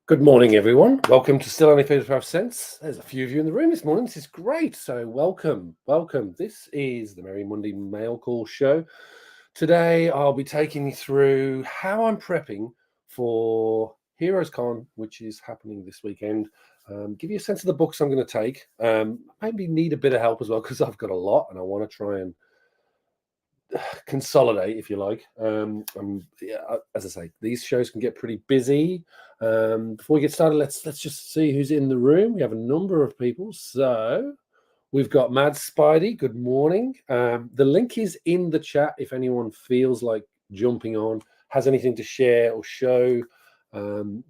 Good morning, everyone. Welcome to Still Only 35 Cents. There's a few of you in the room this morning. This is great. So welcome. This is the Merry Monday Mailcall Show. Today, I'll be taking you through how I'm prepping for Heroes Con, which is happening this weekend. Give you a sense of the books I'm going to take. Maybe need a bit of help as well because I've got a lot and I want to try and consolidate, if you like. As I say, these shows can get pretty busy. Before we get started, let's just see who's in the room. We have a number of people. So we've got Mad Spidey. Good morning. The link is in the chat if anyone feels like jumping on, has anything to share or show.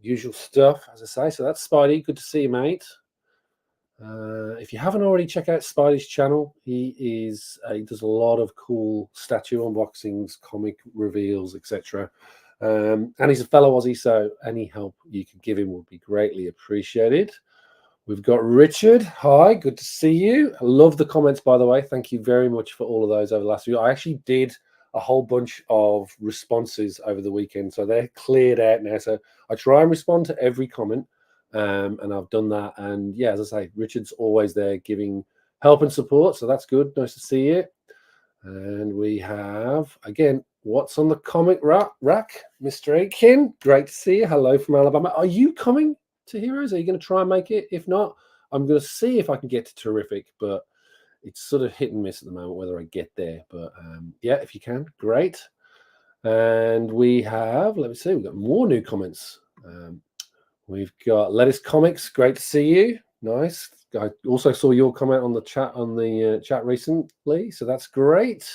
Usual stuff, as I say. So that's Spidey. Good to see you, mate. If you haven't already, check out Spidey's channel. He does a lot of cool statue unboxings, comic reveals, etc. And he's a fellow Aussie, so any help you can give him would be greatly appreciated. We've got Richard. Hi, good to see you. I love the comments, by the way. Thank you very much for all of those over the last week. I actually did a whole bunch of responses over the weekend, so they're cleared out now. So I try and respond to every comment. And I've done that. And yeah, as I say, Richard's always there giving help and support. So that's good. Nice to see you. And we have, again, what's on the comic rack? Mr. Aiken, great to see you. Hello from Alabama. Are you coming to Heroes? Are you going to try and make it? If not, I'm going to see if I can get to Terrific. But it's sort of hit and miss at the moment whether I get there. But yeah, if you can, great. And we have, let me see, we've got more new comments. We've got Lettuce Comics. Great to see you. Nice. I also saw your comment on the chat recently, so that's great.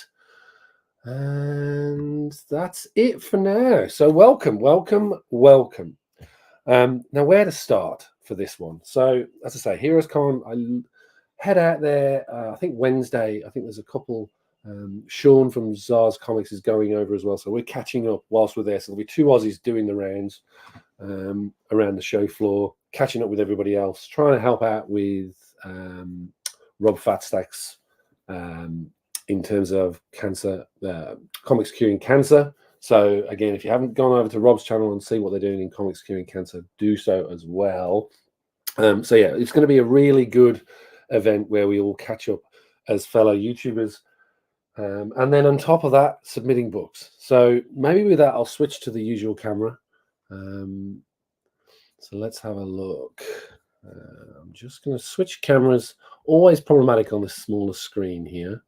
And that's it for now. So welcome. Now, where to start for this one? So, as I say, Heroes Con. I head out there. I think Wednesday. I think there's a couple. Sean from Zars Comics is going over as well, so we're catching up whilst we're there. So there'll be two Aussies doing the rounds around the show floor, catching up with everybody else, trying to help out with Rob Fatstack's in terms of cancer, comics curing cancer. So again, if you haven't gone over to Rob's channel and see what they're doing in comics curing cancer, do so as well. So yeah, it's going to be a really good event where we all catch up as fellow YouTubers. And then on top of that, submitting books. So maybe with that, I'll switch to the usual camera. So let's have a look. I'm just going to switch cameras. Always problematic on the smaller screen here.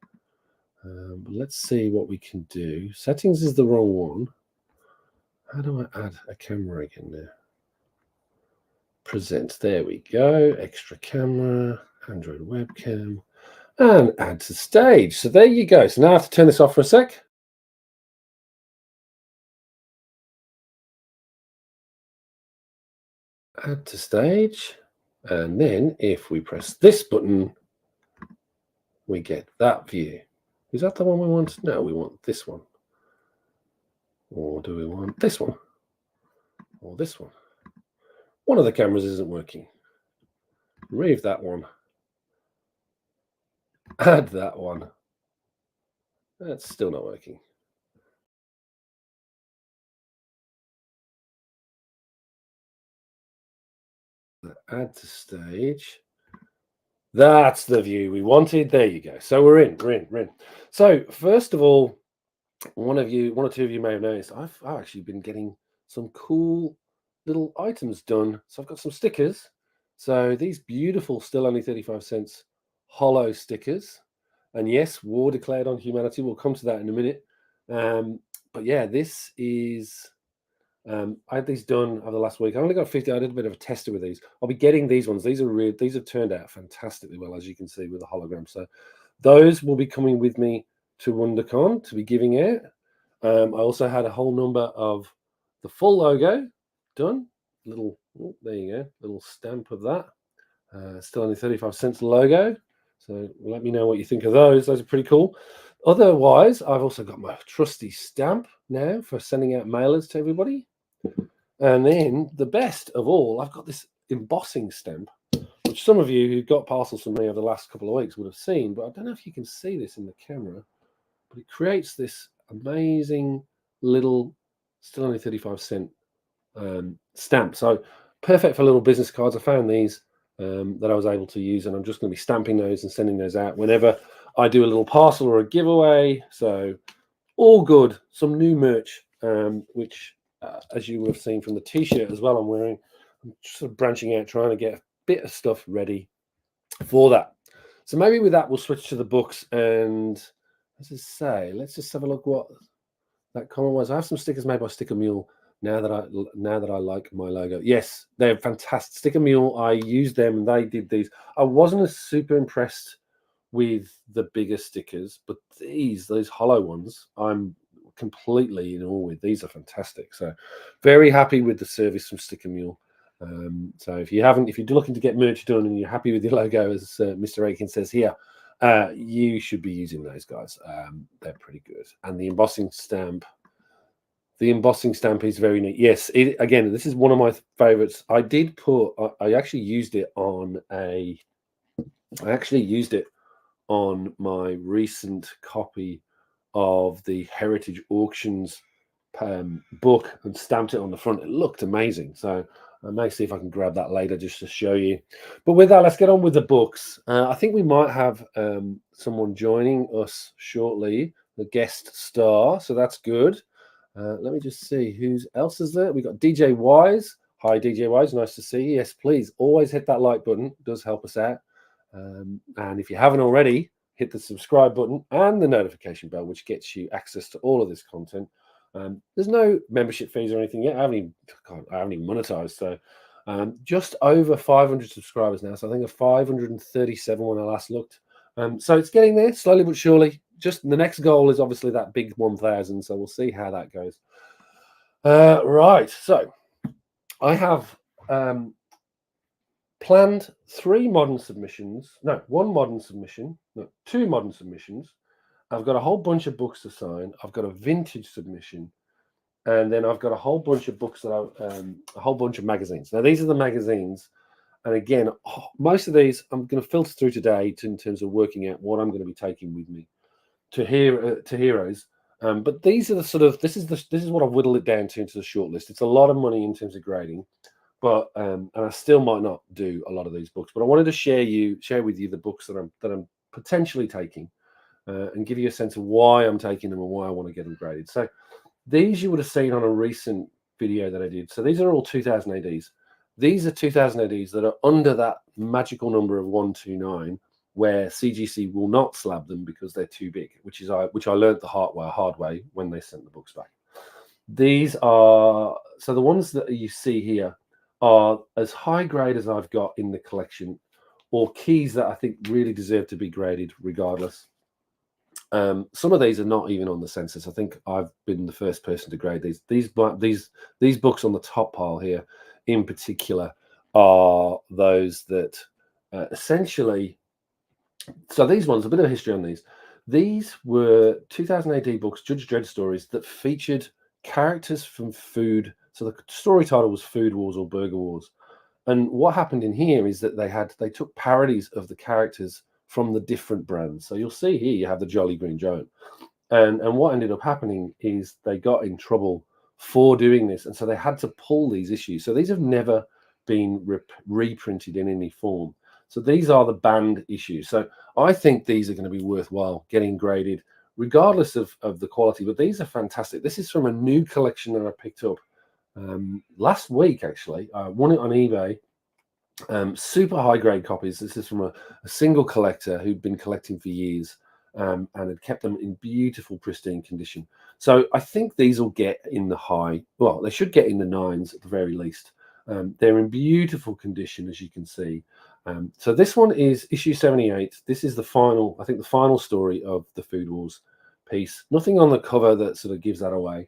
But let's see what we can do. Settings is the wrong one. How do I add a camera again now? Present. There we go. Extra camera. Android webcam. And add to stage. So there you go. So now I have to turn this off for a sec. Add to stage. And then if we press this button, we get that view. Is that the one we want? No, we want this one. Or do we want this one? Or this one? One of the cameras isn't working. Remove that one. Add that one. That's still not working. Add to stage. That's the view we wanted. There you go. So we're in. So first of all, one or two of you may have noticed I've actually been getting some cool little items done. So I've got some stickers. So these beautiful, still only 35 cents hollow stickers. And yes, war declared on humanity. We'll come to that in a minute. But yeah, this is I had these done over the last week. I only got 50. I did a bit of a tester with these. I'll be getting these ones. These have turned out fantastically well, as you can see with the hologram. So those will be coming with me to WonderCon to be giving out. I also had a whole number of the full logo done. There you go, little stamp of that. Still only 35 cents logo. So let me know what you think of those. Those are pretty cool. Otherwise, I've also got my trusty stamp now for sending out mailers to everybody. And then the best of all, I've got this embossing stamp, which some of you who got parcels from me over the last couple of weeks would have seen, but I don't know if you can see this in the camera, but it creates this amazing little, still only 35 cent stamp. So perfect for little business cards. I found these that I was able to use, and I'm just going to be stamping those and sending those out whenever I do a little parcel or a giveaway. So all good. Some new merch, which as you would have seen from the t-shirt as well I'm wearing, I'm sort of branching out, trying to get a bit of stuff ready for that. So maybe with that we'll switch to the books, and as I say, let's just have a look what that comment was. I have some stickers made by Sticker Mule. Now that I like my logo, yes, they're fantastic. Sticker Mule, I used them and they did these. I wasn't as super impressed with the bigger stickers, but those hollow ones, I'm completely in awe with. These are fantastic. So very happy with the service from Sticker Mule. So if you're looking to get merch done and you're happy with your logo, as Mr. Aiken says here, you should be using those guys. They're pretty good. And the embossing stamp is very neat. Yes, again, this is one of my favorites. I actually used it on my recent copy of the Heritage Auctions book and stamped it on the front. It looked amazing. So I may see if I can grab that later just to show you. But with that, let's get on with the books. I think we might have someone joining us shortly, the guest star. So that's good. Let me just see who else is there. We've got DJ Wise. Hi, DJ Wise. Nice to see you. Yes, please always hit that like button. It does help us out. And if you haven't already, hit the subscribe button and the notification bell, which gets you access to all of this content. There's no membership fees or anything yet. I haven't even monetized. So just over 500 subscribers now. So I think of 537 when I last looked. So it's getting there slowly but surely. Just the next goal is obviously that big 1,000. So we'll see how that goes. Right. So I have planned two modern submissions. I've got a whole bunch of books to sign. I've got a vintage submission, and then I've got a whole bunch of books that a whole bunch of magazines. Now these are the magazines, and again, most of these I'm going to filter through today in terms of working out what I'm going to be taking with me to Heroes. But these are the sort of this is what I've whittled it down to into the shortlist. It's a lot of money in terms of grading. But and I still might not do a lot of these books, but I wanted to share with you the books that I'm potentially taking, and give you a sense of why I'm taking them and why I want to get them graded. So these you would have seen on a recent video that I did. So these are all 2000 ADs. These are 2000 ADs that are under that magical number of 129, where CGC will not slab them because they're too big, which I learned the hard way when they sent the books back. These are the ones that you see here are as high grade as I've got in the collection, or keys that I think really deserve to be graded regardless. Some of these are not even on the census. I think I've been the first person to grade these. These books on the top pile here in particular are those that essentially, so these ones, a bit of history on these. These were 2000 AD books, Judge Dredd stories that featured characters from food. So the story title was Food Wars or Burger Wars. And what happened in here is that they took parodies of the characters from the different brands. So you'll see here you have the Jolly Green Giant. And what ended up happening is they got in trouble for doing this. And so they had to pull these issues. So these have never been reprinted in any form. So these are the banned issues. So I think these are going to be worthwhile getting graded regardless of the quality. But these are fantastic. This is from a new collection that I picked up last week, actually. I won it on eBay. Super high grade copies. This is from a single collector who'd been collecting for years and had kept them in beautiful, pristine condition. So I think these will get in the high. Well, they should get in the 9s at the very least. They're in beautiful condition, as you can see. So this one is issue 78. This is the final, I think the final story of the Food Wars piece. Nothing on the cover that sort of gives that away.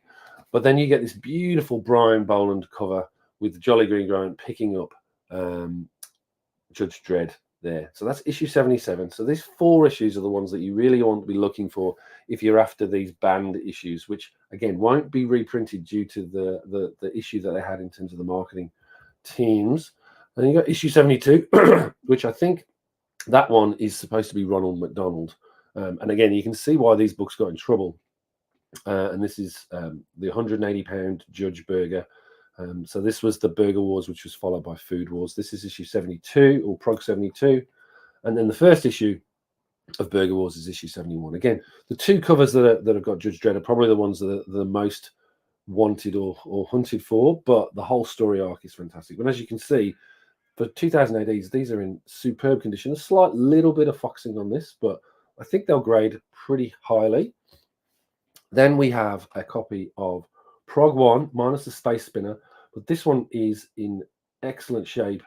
But then you get this beautiful Brian Boland cover with the Jolly Green Giant picking up Judge Dredd there. So that's issue 77. So these 4 issues are the ones that you really want to be looking for if you're after these banned issues, which again won't be reprinted due to the issue that they had in terms of the marketing teams. And you got issue 72, which I think that one is supposed to be Ronald McDonald. And again, you can see why these books got in trouble. And this is the £180 Judge Burger So this was the Burger Wars, which was followed by Food Wars. This is issue 72, or Prog 72. And then the first issue of Burger Wars is issue 71. Again, the two covers that have got Judge Dredd are probably the ones that are the most wanted or hunted for, but the whole story arc is fantastic. And as you can see, for 2000 ADs, these are in superb condition. A slight little bit of foxing on this, but I think they'll grade pretty highly. Then we have a copy of Prog 1 minus the Space Spinner, but this one is in excellent shape,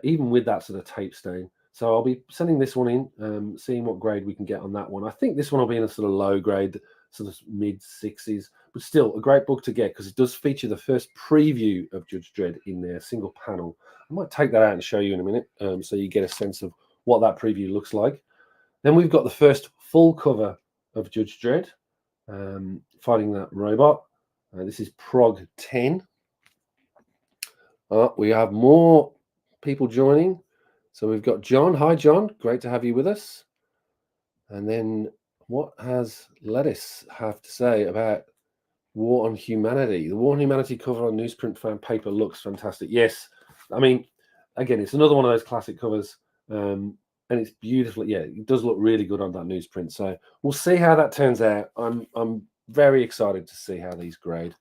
even with that sort of tape stain. So I'll be sending this one in, seeing what grade we can get on that one. I think this one will be in a sort of low grade, sort of mid 60s, but still a great book to get because it does feature the first preview of Judge Dredd in their single panel. I might take that out and show you in a minute, so you get a sense of what that preview looks like. Then we've got the first full cover of Judge Dredd, fighting that robot. This is Prog 10. We have more people joining. So we've got John. Hi, John. Great to have you with us. And then what has Lettuce have to say about War on Humanity? The War on Humanity cover on newsprint fan paper looks fantastic. Yes. I mean, again, it's another one of those classic covers. And it's beautifully, yeah, it does look really good on that newsprint. So we'll see how that turns out. I'm very excited to see how these grade.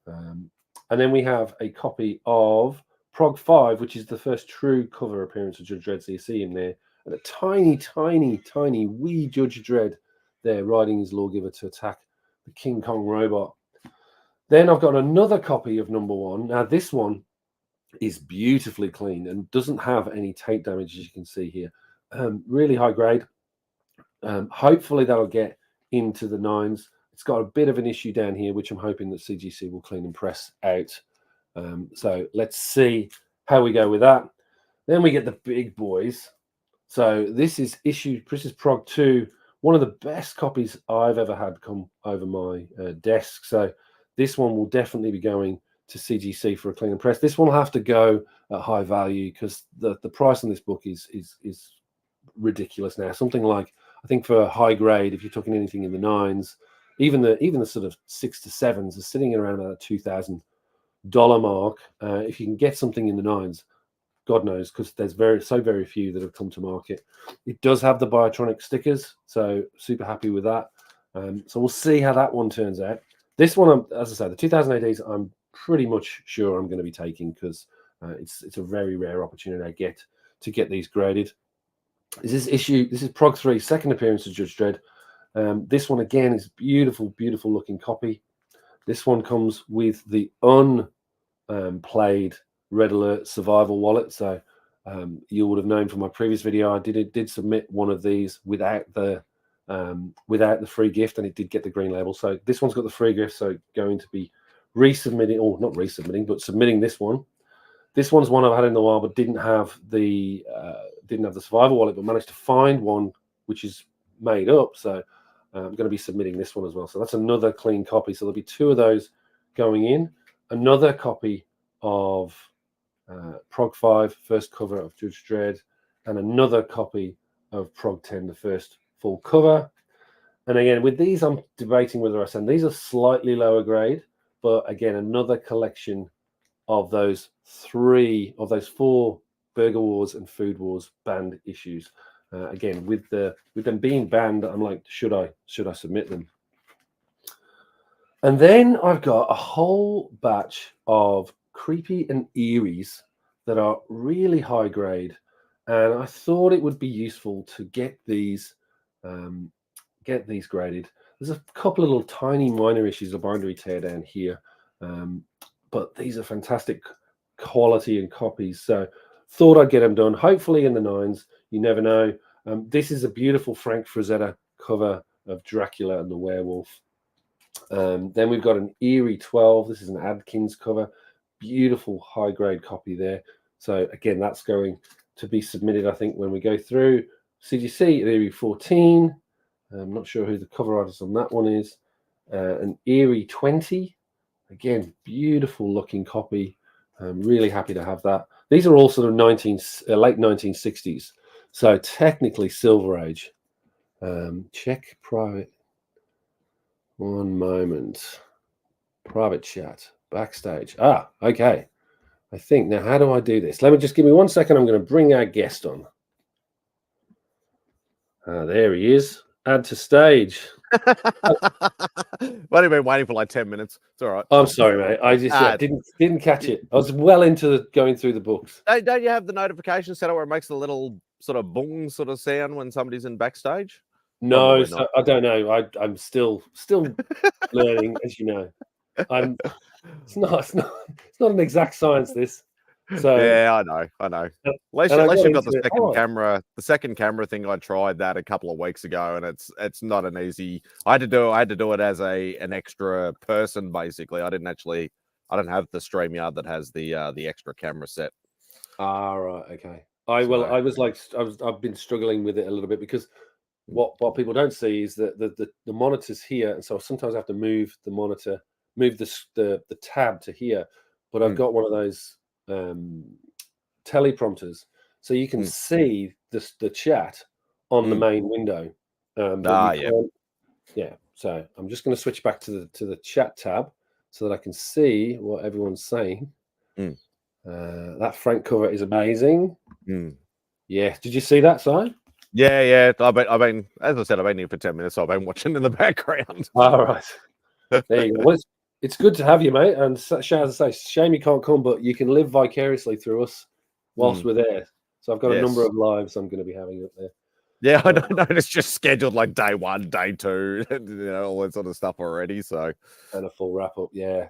And then we have a copy of Prog 5, which is the first true cover appearance of Judge Dredd. So you see him there, and a tiny, tiny, tiny wee Judge Dredd there riding his lawgiver to attack the King Kong robot. Then I've got another copy of number 1. Now this one is beautifully clean and doesn't have any tape damage, as you can see here. Really high grade. Hopefully that'll get into the 9s. It's got a bit of an issue down here, which I'm hoping that CGC will clean and press out. So let's see how we go with that. Then we get the big boys. So this is Prog 2, one of the best copies I've ever had come over my desk. So this one will definitely be going to CGC for a clean and press. This one will have to go at high value because the price on this book is ridiculous now. Something like, I think for a high grade, if you're talking anything in the 9s, even the sort of 6 to 7s are sitting around about $2,000 mark. If you can get something in the 9s, God knows, because there's very few that have come to market. It does have the Biotronic stickers, so super happy with that. So we'll see how that one turns out. This one, as I say, the 2000 ADs, I'm pretty much sure I'm going to be taking because it's a very rare opportunity I get to get these graded. This is Prog 3, second appearance of Judge Dredd. This one again is beautiful looking copy. This one comes with the unplayed Red Alert Survival Wallet. So you would have known from my previous video, I did submit one of these without the free gift, and it did get the green label. So this one's got the free gift, so going to be resubmitting, or not resubmitting, but submitting this one. This one's one I've had in a while, but didn't have the survival wallet, but managed to find one which is made up. So I'm going to be submitting this one as well. So that's another clean copy. So there'll be 2 of those going in. Another copy of Prog 5, first cover of Judge Dredd, and another copy of Prog 10, the first full cover. And again, with these, I'm debating whether I send these are slightly lower grade, but again, another collection of those 4 Burger Wars and Food Wars banned issues. Again, with them being banned, I'm like, should I submit them? And then I've got a whole batch of creepy and eerie's that are really high grade, and I thought it would be useful to get these graded. There's a couple of little tiny minor issues of bindery tear down here, but these are fantastic quality and copies. So thought I'd get them done, hopefully in the 9s. You never know. This is a beautiful Frank Frazetta cover of Dracula and the Werewolf. Then we've got an Eerie 12. This is an Adkins cover. Beautiful high-grade copy there. So again, that's going to be submitted, I think, when we go through CGC at Eerie 14. I'm not sure who the cover artist on that one is. An Eerie 20. Again, beautiful looking copy. I'm really happy to have that. These are all sort of late 1960s. So technically Silver Age. Check private. One moment. Private chat. Backstage. Okay. I think. Now, how do I do this? Let me just give me 1 second. I'm going to bring our guest on. There he is. Add to stage. What have you been waiting for like 10 minutes? It's all right. I'm sorry, mate. I just didn't catch it. I was well into going through the books. Don't you have the notification set up where it makes a little sort of boom sort of sound when somebody's in backstage? No, so I don't know. I'm still learning, as you know. It's not an exact science, this. So yeah, I know. At least you've got the second camera. The second camera thing, I tried that a couple of weeks ago, and it's not an easy. I had to do it as an extra person, basically. I didn't have the StreamYard that has the extra camera set. Right, okay. I've been struggling with it a little bit because what people don't see is that the monitor's here, and so sometimes I have to move the monitor, move the tab to here. But I've got one of those teleprompters, so you can see the chat on the main window. Yeah. So I'm just going to switch back to the chat tab so that I can see what everyone's saying. That front cover is amazing. Yeah. Did you see that, Si? Yeah. I've been, as I said, I've been here for 10 minutes, so I've been watching in the background. All right. There you go. Well, it's good to have you, mate. And as I say, shame you can't come, but you can live vicariously through us whilst we're there. So I've got a number of lives I'm going to be having up there. Yeah, I don't know. It's just scheduled like day 1, day 2, all that sort of stuff already. So, and a full wrap up. Yeah.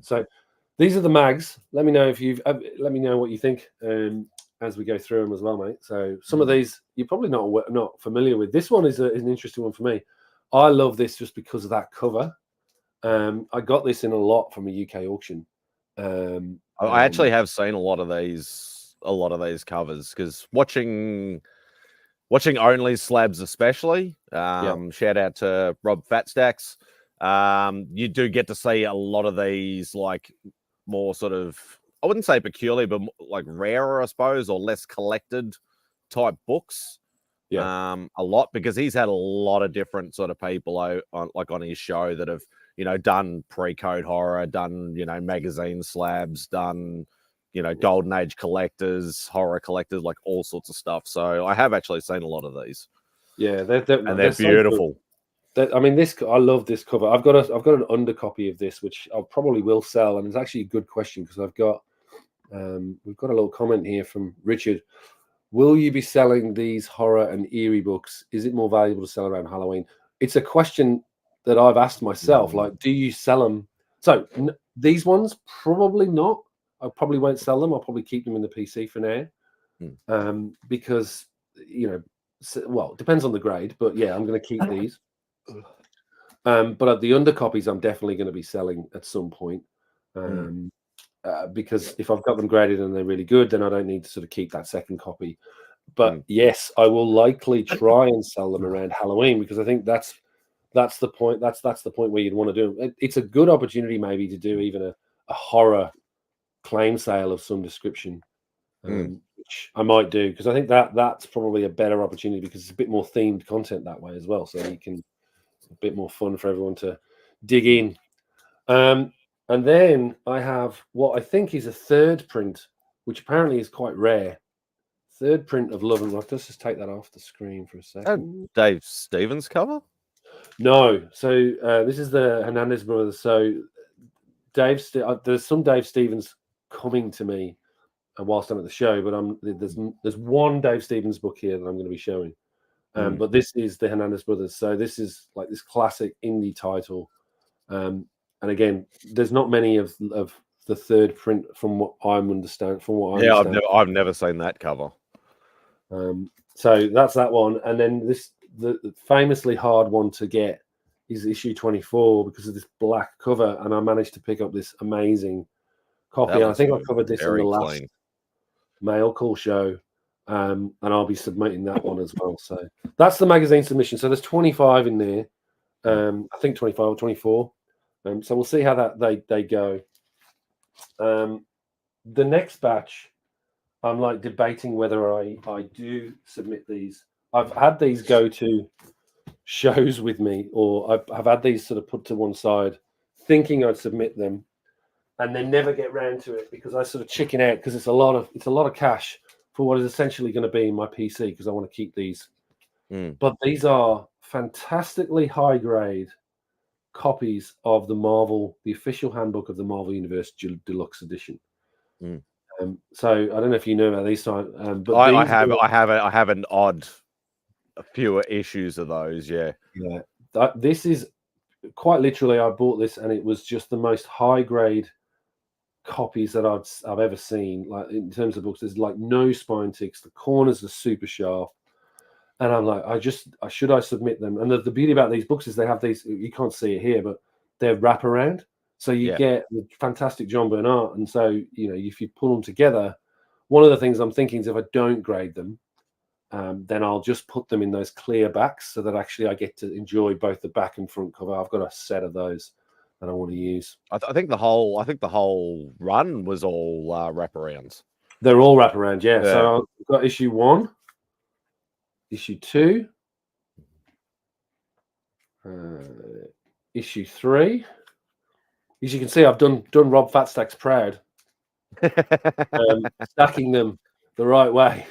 So these are the mags. Let me know let me know what you think as we go through them as well, mate. So some of these you're probably not familiar with. This one is an interesting one for me. I love this just because of that cover. I got this in a lot from a UK auction. I actually have seen a lot of these covers because watching only slabs, especially. Shout out to Rob Fatstacks. You do get to see a lot of these, like more sort of, I wouldn't say peculiar, but like rarer, I suppose, or less collected type books. A lot, because he's had a lot of different sort of people on his show that have, done pre-code horror, done, magazine slabs, done, golden age collectors, horror collectors, like all sorts of stuff. So I have actually seen a lot of these. Yeah, they're beautiful. I love this cover. I've got an undercopy of this, which I probably will sell, and it's actually a good question because we've got a little comment here from Richard. Will you be selling these horror and eerie books? Is it more valuable to sell around Halloween? It's a question that I've asked myself. Like, do you sell them? So these ones, probably not. I probably won't sell them. I'll probably keep them in the PC for now, because it depends on the grade. But yeah, I'm going to keep these. But the undercopies, I'm definitely going to be selling at some point. Because if I've got them graded and they're really good, then I don't need to sort of keep that second copy. But yes, I will likely try and sell them around Halloween, because I think that's the point. That's the point where you'd want to do them. It's a good opportunity maybe to do even a horror claim sale of some description, which I might do, because I think that's probably a better opportunity, because it's a bit more themed content that way as well. So you can a bit more fun for everyone to dig in. And then I have what I think is a third print, which apparently is quite rare. Third print of Love and Rock. Let's just take that off the screen for a second. Dave Stevens cover? No. So this is the Hernandez brothers. So there's some Dave Stevens coming to me whilst I'm at the show, but there's one Dave Stevens book here that I'm going to be showing. But this is the Hernandez brothers. So this is like this classic indie title. And again, there's not many of the third print from what I understand. I've never seen that cover. So that's that one. And then the famously hard one to get is issue 24 because of this black cover. And I managed to pick up this amazing copy. And I think I covered this in the last Mailcall Show. And I'll be submitting that one as well. So that's the magazine submission. So there's 25 in there. I think 25 or 24. So we'll see how they go. The next batch, I'm like debating whether I do submit these. I've had these go to shows with me, or I've had these sort of put to one side, thinking I'd submit them. and then never get round to it because I sort of chicken out because it's a lot of cash for what is essentially going to be in my PC because I want to keep these. But these are fantastically high grade copies of the official handbook of the Marvel Universe Deluxe Edition. So I don't know if you know about these, but I have an odd fewer issues of those. Yeah. This is quite literally, I bought this and it was just the most high grade copies that I've ever seen. Like in terms of books, there's like no spine ticks. The corners are super sharp, and I'm like, should I submit them? And the beauty about these books is they have these. You can't see it here, but they're wraparound, so you get the fantastic John Byrne art. And so if you pull them together, one of the things I'm thinking is if I don't grade them, then I'll just put them in those clear backs so that actually I get to enjoy both the back and front cover. I've got a set of those that I want to use. I think the whole run was all wraparounds. They're all wraparound, yeah. So I've got issue 1, issue 2, issue 3. As you can see, I've done Rob Fatstacks proud, stacking them the right way.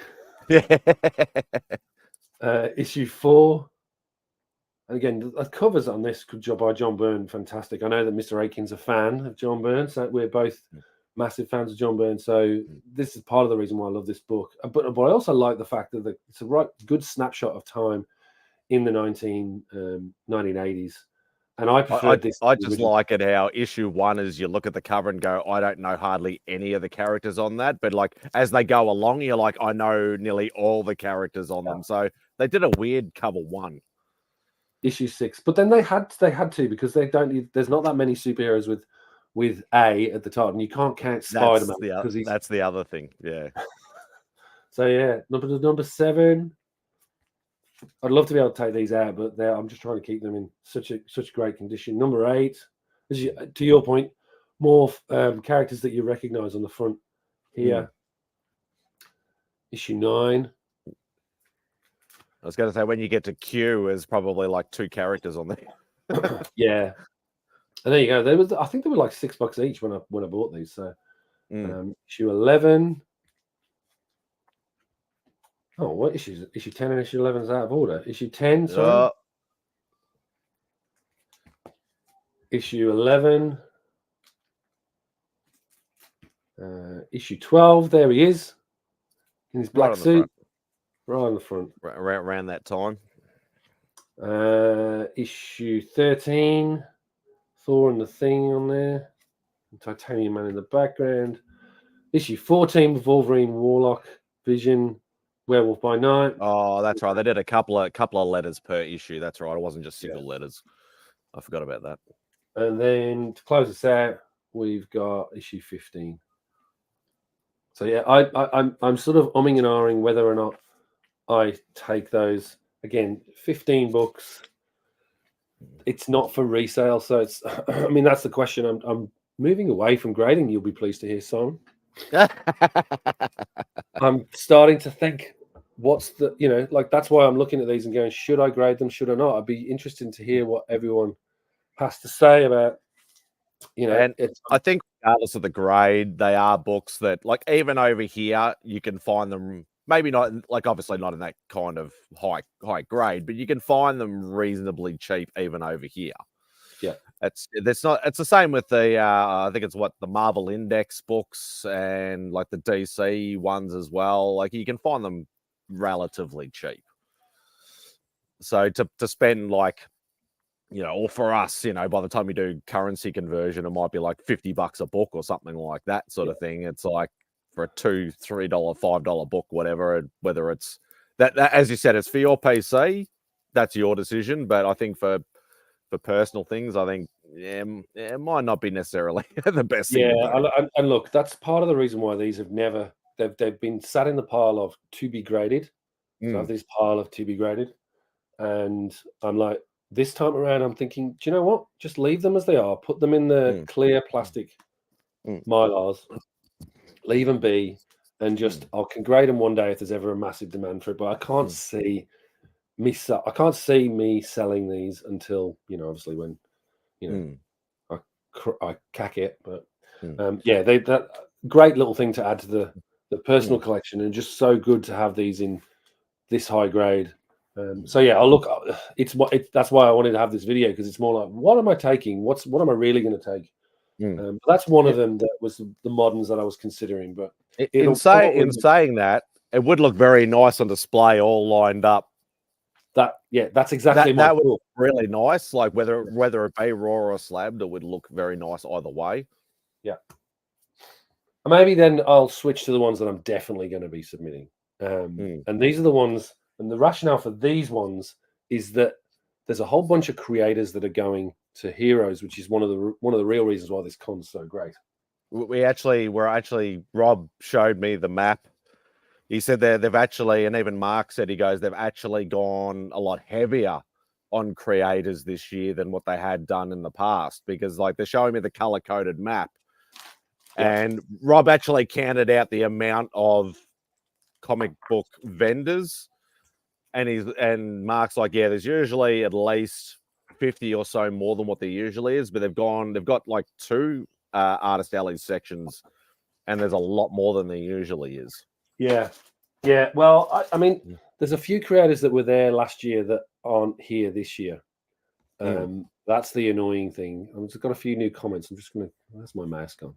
Issue 4. And again, the covers on this could job by John Byrne, fantastic. I know that Mr. Aiken's a fan of John Byrne, so we're both massive fans of John Byrne. So this is part of the reason why I love this book. But I also like the fact that it's a good snapshot of time in the 1980s. And I prefer this. I just like it how issue 1 is you look at the cover and go, I don't know hardly any of the characters on that. But like as they go along, you're like, I know nearly all the characters on them. So they did a weird cover 1. Issue 6, but then they had to because there's not that many superheroes with A at the top, and you can't count Spider-Man because that's the other thing. Yeah. So yeah, number 7. I'd love to be able to take these out, but I'm just trying to keep them in such great condition. Number 8, to your point, more characters that you recognize on the front here. Issue 9. I was going to say when you get to Q, there's probably like 2 characters on there. Yeah, and there you go. I think they were like $6 each when I bought these. So issue 11. Oh, what issues? Issue 10 and issue 11 is out of order. Issue 10, sorry. Issue 11. Issue 12. There he is in his black suit. Right on the front. Around that time. Issue 13. Thor and the Thing on there. Titanium Man in the background. Issue 14 with Wolverine, Warlock, Vision, Werewolf by Night. Oh, that's right. They did a couple of letters per issue. That's right. It wasn't just single letters. I forgot about that. And then to close us out, we've got issue 15. So yeah, I'm sort of umming and ahhing whether or not I take those. Again, 15 books. It's not for resale, so it's. I mean, that's the question. I'm moving away from grading. You'll be pleased to hear, Simon. I'm starting to think, what's the like that's why I'm looking at these and going, should I grade them? Should I not? I'd be interested to hear what everyone has to say about. And I think regardless of the grade, they are books that, like, even over here, you can find them. Maybe not, like, obviously not in that kind of high grade, but you can find them reasonably cheap even over here. Yeah, it's the same with the I think it's the Marvel Index books and like the DC ones as well. Like you can find them relatively cheap. So to spend like, or for us, by the time you do currency conversion, it might be like $50 a book or something like that sort of thing. It's like for a $2, $3, $5 book, whatever, whether it's that as you said, it's for your PC, that's your decision. But I think for personal things, I think it might not be necessarily the best thing. Yeah, and look, that's part of the reason why these have never they've been sat in the pile of to be graded. So I have this pile of to be graded, and I'm like, this time around, I'm thinking, do you know what? Just leave them as they are. Put them in the clear plastic Mylars. Leave them be, and just I can grade them one day if there's ever a massive demand for it. But I can't see me selling these until obviously when I cack it. But Yeah, that great little thing to add to the personal collection, and just so good to have these in this high grade. So yeah, I'll look. That's why I wanted to have this video, because it's more like, what am I taking? What am I really going to take? That's one of them that was the moderns that I was considering. But in saying that, it would look very nice on display, all lined up. That's exactly that would look really nice. Like whether it be raw or slabbed, it would look very nice either way. Yeah. Maybe then I'll switch to the ones that I'm definitely going to be submitting. And these are the ones, and the rationale for these ones is that there's a whole bunch of creators that are going to Heroes, which is one of the real reasons why this con's so great. Rob showed me the map. He said they've actually, and even Mark said, they've actually gone a lot heavier on creators this year than what they had done in the past, because like they're showing me the color coded map, and Rob actually counted out the amount of comic book vendors, and Mark's like, yeah, there's usually at least 50 or so more than what there usually is, but they've got like 2 artist alley sections, and there's a lot more than there usually is. Yeah. Well, I mean, there's a few creators that were there last year that aren't here this year. That's the annoying thing. I've just got a few new comments. I'm just gonna. Where's my mouse gone?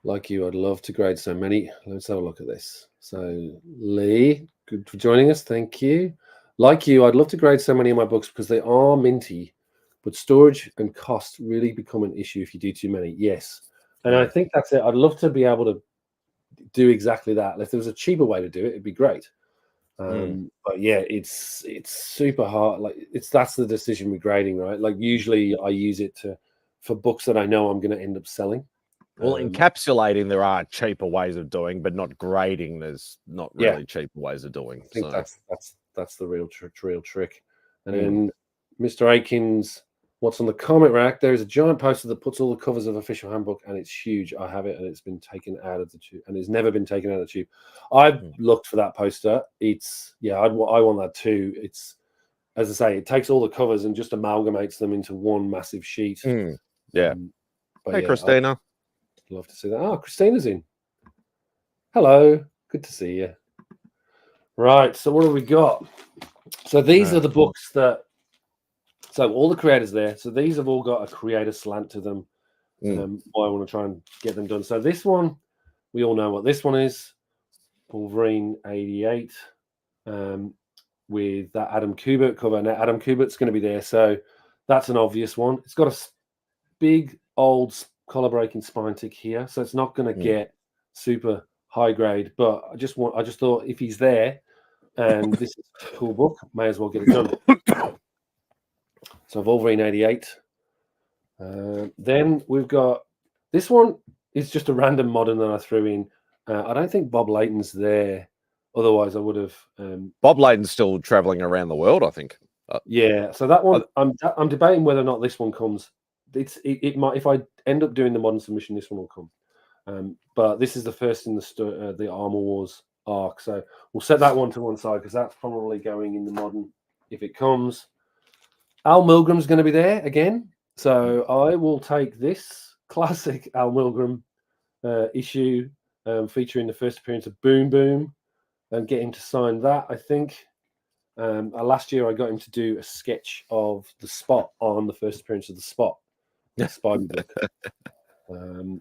Like you, I'd love to grade so many. Let's have a look at this. So Lee, good for joining us. Thank you. Like you, I'd love to grade so many of my books because they are minty, but storage and cost really become an issue if you do too many. Yes. And I think that's it. I'd love to be able to do exactly that. If there was a cheaper way to do it, it'd be great. But yeah, it's super hard. Like that's the decision with grading, right? Like usually I use it for books that I know I'm going to end up selling. Well, encapsulating there are cheaper ways of doing, but not grading. There's not really cheaper ways of doing. I think that's the real trick. And then Mr. Aikens, what's on the comment rack? There is a giant poster that puts all the covers of Official Handbook, and it's huge. I have it, and it's been taken out of the tube, and it's never been taken out of the tube. I've looked for that poster. I want that too. It's, as I say, it takes all the covers and just amalgamates them into one massive sheet. Hey, Christina. I'd love to see that. Oh, Christina's in. Hello. Good to see you. Right. So what have we got? So these are the books that. So all the creators there. So these have all got a creator slant to them. I want to try and get them done. So this one, we all know what this one is. Wolverine 88 with that Adam Kubert cover. Now Adam Kubert's going to be there, so that's an obvious one. It's got a big old collar breaking spine tick here, so it's not going to get super high grade. But I just thought if he's there, and this is a cool book, may as well get it done. So Wolverine 88. Then we've got this one. Is just a random modern that I threw in. I don't think Bob Layton's there. Otherwise, I would have. Bob Layton's still traveling around the world, I think. Yeah. So that one, I'm debating whether or not this one comes. It might, if I end up doing the modern submission, this one will come. But this is the first in the Armor Wars arc, so we'll set that one to one side because that's probably going in the modern if it comes. Al Milgram's going to be there again, so I will take this classic Al Milgram issue featuring the first appearance of Boom Boom and get him to sign that. I think last year I got him to do a sketch of the Spot on the first appearance of the Spot. Spidey book.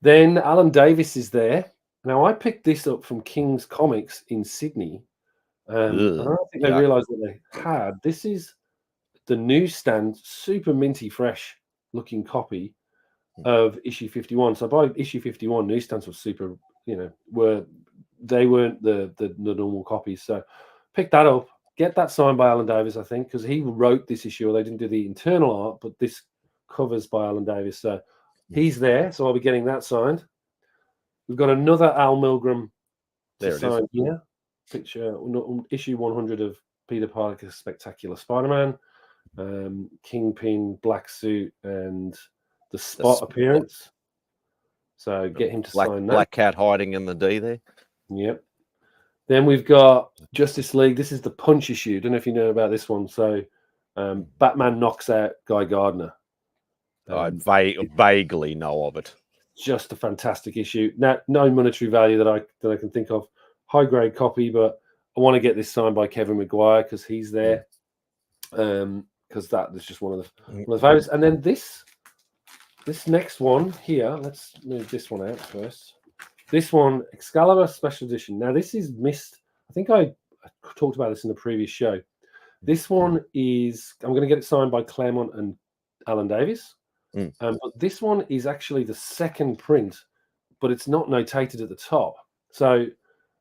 Then Alan Davis is there. Now I picked this up from King's Comics in Sydney. And I don't think they realised what they had. This is the newsstand, super minty, fresh looking copy of issue 51. So by issue 51, newsstands were super, weren't the normal copies. So pick that up, get that signed by Alan Davis, I think, because he wrote this issue. Or they didn't do the internal art, but this covers by Alan Davis. So he's there. So I'll be getting that signed. We've got another Al Milgram to sign here. Picture issue 100 of Peter Parker's Spectacular Spider-Man, Kingpin, Black Suit, and the Spot appearance. So get him to sign that. Black Cat hiding in the D there. Yep. Then we've got Justice League. This is the Punch issue. Don't know if you know about this one. So Batman knocks out Guy Gardner. I vaguely know of it. Just a fantastic issue. Now, no monetary value that I can think of. High grade copy, but I want to get this signed by Kevin Maguire because he's there. Because that is just one of the favorites. And then this next one here, let's move this one out first. This one, Excalibur Special Edition. Now, this is missed. I think I talked about this in the previous show. This one is, I'm going to get it signed by Claremont and Alan Davies. But this one is actually the second print, but it's not notated at the top. So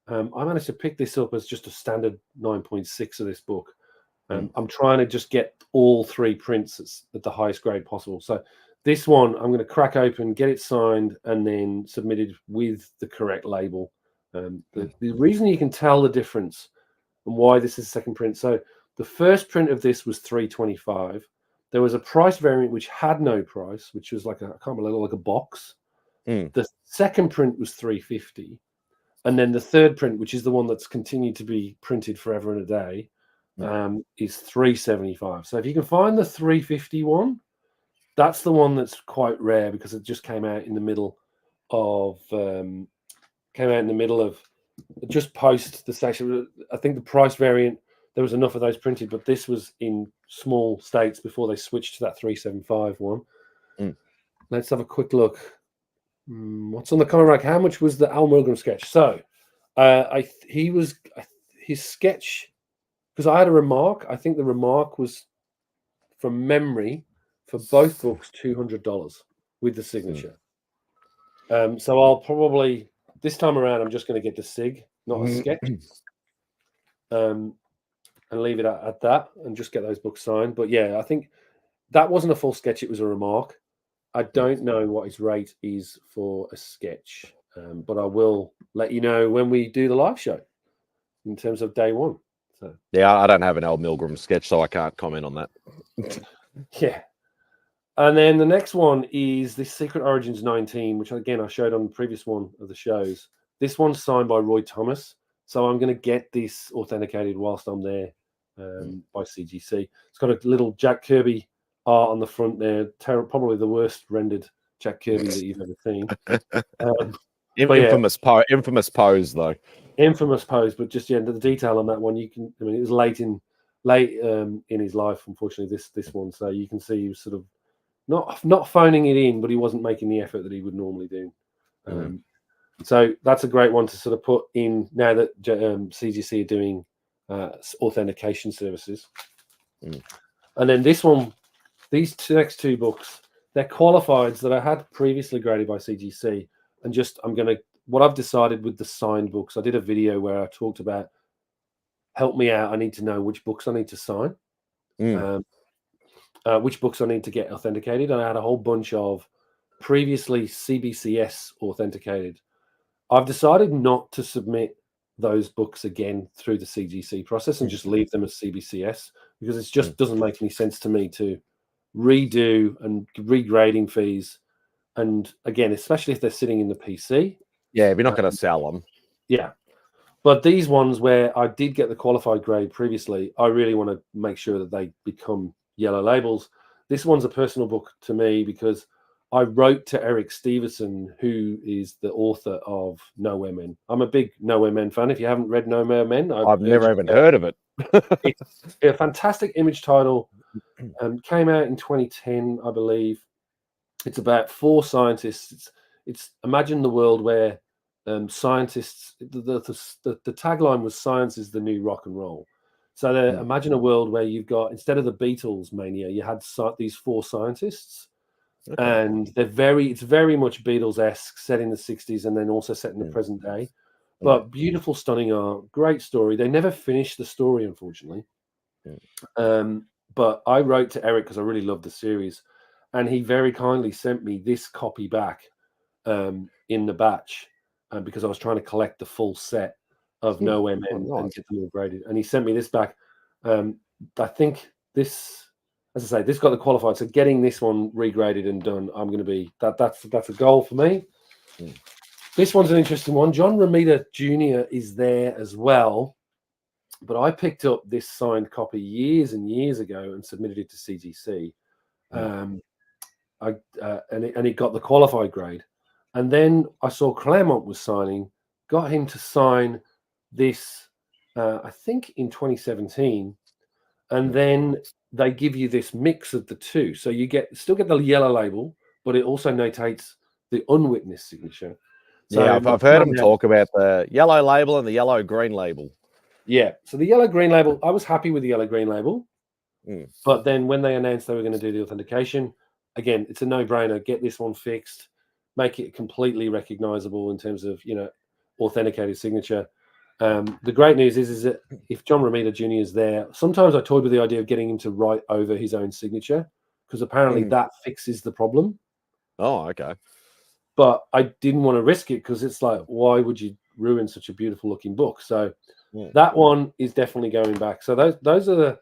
I managed to pick this up as just a standard 9.6 of this book. I'm trying to just get all 3 prints at the highest grade possible. So this one, I'm going to crack open, get it signed, and then submitted with the correct label. The reason you can tell the difference and why this is second print. So the first print of this was $3.25. There was a price variant which had no price, which was like I can't remember, like a box. The second print was $3.50, and then the third print, which is the one that's continued to be printed forever and a day, is $3.75. So if you can find the $3.50 one, that's the one that's quite rare because it just came out in the middle of just post the station. I think the price variant, there was enough of those printed, but this was in small states before they switched to that 3.75 one. Let's have a quick look. What's on the cover rack? How much was the Al Milgrom sketch? So his sketch, because I had a remark. I think the remark was from memory for both books $200 with the signature. So I'll probably this time around I'm just going to get the sig, not a sketch. And leave it at that and just get those books signed. But yeah, I think that wasn't a full sketch. It was a remark. I don't know what his rate is for a sketch, but I will let you know when we do the live show in terms of day one. So yeah, I don't have an Al Milgrom sketch, so I can't comment on that. Yeah. And then the next one is this Secret Origins 19, which again I showed on the previous one of the shows. This one's signed by Roy Thomas. So I'm going to get this authenticated whilst I'm there by CGC. It's got a little Jack Kirby art on the front there. Probably the worst rendered Jack Kirby that you've ever seen. Infamous pose, though. Infamous pose, but just the detail on that one, you can. I mean, it was late in his life, unfortunately. This one, so you can see he was sort of not phoning it in, but he wasn't making the effort that he would normally do. So that's a great one to sort of put in now that CGC are doing authentication services. And then this one, these next 2 books, they're qualifieds that I had previously graded by CGC. And just what I've decided with the signed books, I did a video where I talked about, help me out, I need to know which books I need to sign, which books I need to get authenticated. And I had a whole bunch of previously CBCS authenticated. I've decided not to submit those books again through the CGC process and just leave them as CBCS because it just doesn't make any sense to me to redo and regrading fees. And again, especially if they're sitting in the PC. Yeah, we're not going to sell them. Yeah. But these ones where I did get the qualified grade previously, I really want to make sure that they become yellow labels. This one's a personal book to me because I wrote to Eric Stevenson, who is the author of Nowhere Men. I'm a big Nowhere Men fan. If you haven't read Nowhere Men, I've never even heard of it. It's a fantastic image title. Came out in 2010, I believe. It's about 4 scientists. It's imagine the world where scientists. The tagline was "Science is the new rock and roll." So imagine a world where you've got, instead of the Beatles mania, you had these 4 scientists. Okay. And it's very much Beatles-esque, set in the 60s and then also set in the present day. But beautiful, stunning art, great story. They never finished the story, unfortunately. But I wrote to Eric because I really loved the series. And he very kindly sent me this copy back in the batch because I was trying to collect the full set of Nowhere Men and get them all graded. And he sent me this back. I think this... As I say, this got the qualified. So getting this one regraded and done, I'm going to be that's a goal for me. This one's an interesting one. John Romita Jr. is there as well. But I picked up this signed copy years and years ago and submitted it to CGC. And it got the qualified grade. And then I saw Claremont was signing, got him to sign this, I think in 2017. And then they give you this mix of the two. So you still get the yellow label, but it also notates the unwitnessed signature. So yeah, I've heard him talk about the yellow label and the yellow-green label. Yeah, so the yellow-green label, I was happy with the yellow-green label. But then when they announced they were going to do the authentication, again, it's a no-brainer. Get this one fixed, make it completely recognizable in terms of, authenticated signature. The great news is that if John Romita Jr. is there, sometimes I toyed with the idea of getting him to write over his own signature because apparently that fixes the problem. Oh, okay. But I didn't want to risk it because it's like, why would you ruin such a beautiful looking book? So that one is definitely going back. So those are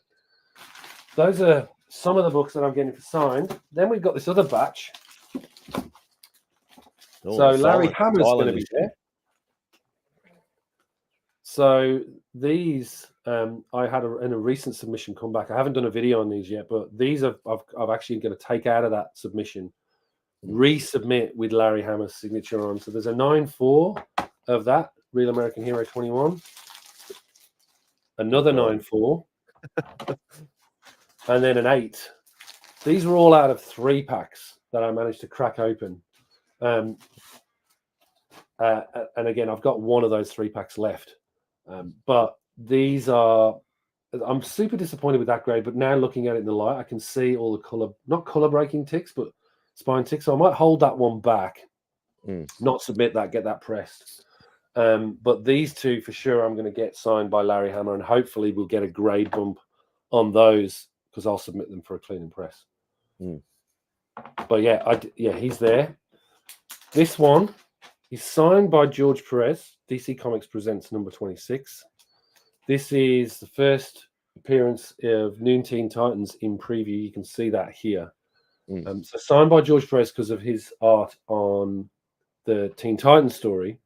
some of the books that I'm getting for signed. Then we've got this other batch. So Larry Hammer's going to be there. So these, I had in a recent submission come back. I haven't done a video on these yet, but these I've actually going to take out of that submission, resubmit with Larry Hammer's signature on. So there's a 9.4 of that Real American Hero 21, another 9.4, and then an 8. These were all out of 3 packs that I managed to crack open. And again, I've got one of those 3 packs left. But these are, I'm super disappointed with that grade, but now looking at it in the light, I can see all the color, not color breaking ticks, but spine ticks. So I might hold that one back, not submit that, get that pressed. But these 2 for sure, I'm going to get signed by Larry Hammer, and hopefully we'll get a grade bump on those because I'll submit them for a clean and press. But yeah, he's there. This one is signed by George Perez. DC Comics Presents number 26. This is the first appearance of Noon Teen Titans in preview. You can see that here. So signed by George Perez because of his art on the Teen Titans story.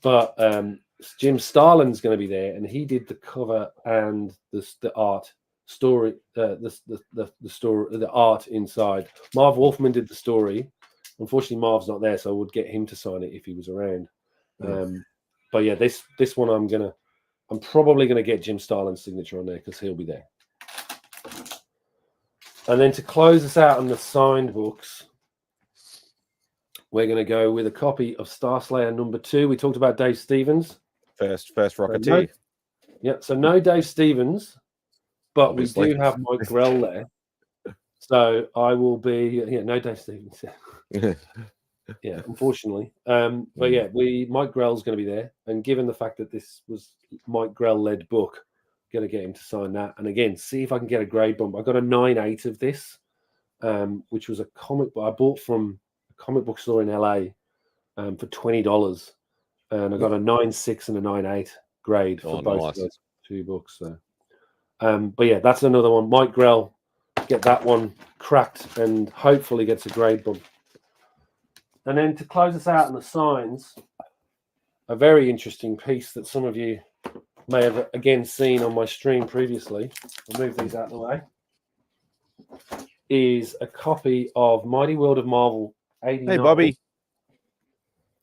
But Jim Starlin's going to be there, and he did the cover and the art story, the story, the art inside. Marv Wolfman did the story. Unfortunately, Marv's not there, so I would get him to sign it if he was around. But yeah, this one I'm probably gonna get Jim Starlin's signature on there because he'll be there. And then to close us out on the signed books, we're gonna go with a copy of Star Slayer number 2. We talked about Dave Stevens. First Rocketeer. So no Dave Stevens, but obviously we do have Mike Grell there. So I will be no Dave Stevens. Yeah, unfortunately. But yeah, Mike Grell's going to be there, and given the fact that this was Mike Grell led book, I'm going to get him to sign that. And again, see if I can get a grade bump. I got a 9.8 of this, which was a comic book I bought from a comic book store in LA for $20, and I got a 9.6 and a 9.8 grade for both of those 2 books. So, but yeah, that's another one. Mike Grell, get that one cracked, and hopefully gets a grade bump. And then to close us out on the signs, a very interesting piece that some of you may have again seen on my stream previously, I'll move these out of the way, is a copy of Mighty World of Marvel 89. Hey, Bobby.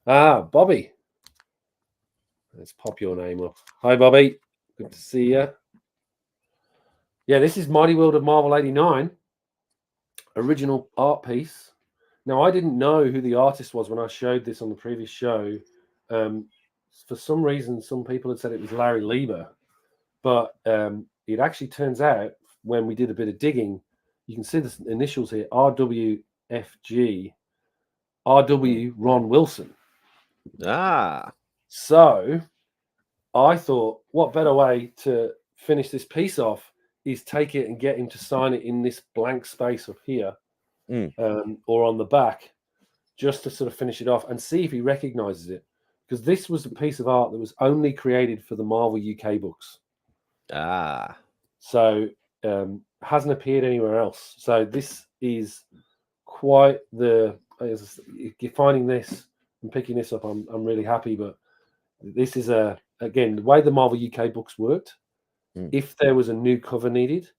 Bobby. Let's pop your name up. Hi, Bobby. Good to see you. Yeah, this is Mighty World of Marvel 89, original art piece. Now, I didn't know who the artist was when I showed this on the previous show. For some reason, some people had said it was Larry Lieber, but it actually turns out when we did a bit of digging, you can see the initials here, RWFG, RW Ron Wilson. So I thought, what better way to finish this piece off is take it and get him to sign it in this blank space up here. Or on the back, just to sort of finish it off and see if he recognizes it, because this was a piece of art that was only created for the Marvel UK books. So hasn't appeared anywhere else. So this is quite the, finding this and picking this up, I'm really happy. But this is again, the way the Marvel UK books worked, if there was a new cover needed,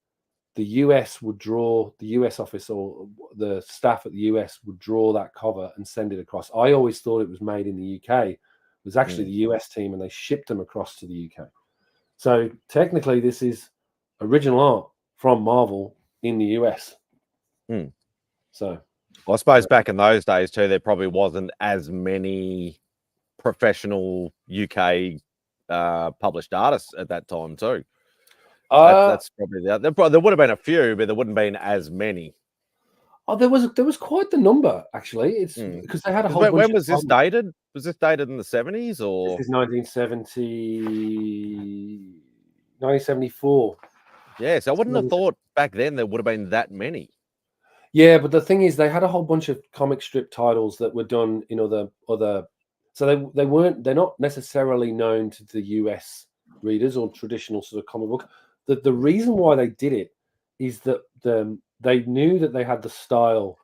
the US would draw, the US office or the staff at the US would draw that cover and send it across. I always thought it was made in the UK. It was actually the US team, and they shipped them across to the UK. So technically, this is original art from Marvel in the US. So, well, I suppose back in those days too, there probably wasn't as many professional UK published artists at that time too. That's probably there would have been a few, but there wouldn't have been as many. Oh, there was quite the number actually. It's because they had a whole bunch. When was this dated? Was this dated in the 70s or? This is 1974. Yeah, so I wouldn't have thought back then there would have been that many. Yeah, but the thing is, they had a whole bunch of comic strip titles that were done in other. So they're not necessarily known to the US readers or traditional sort of comic book. The reason why they did it is that they knew that they had the style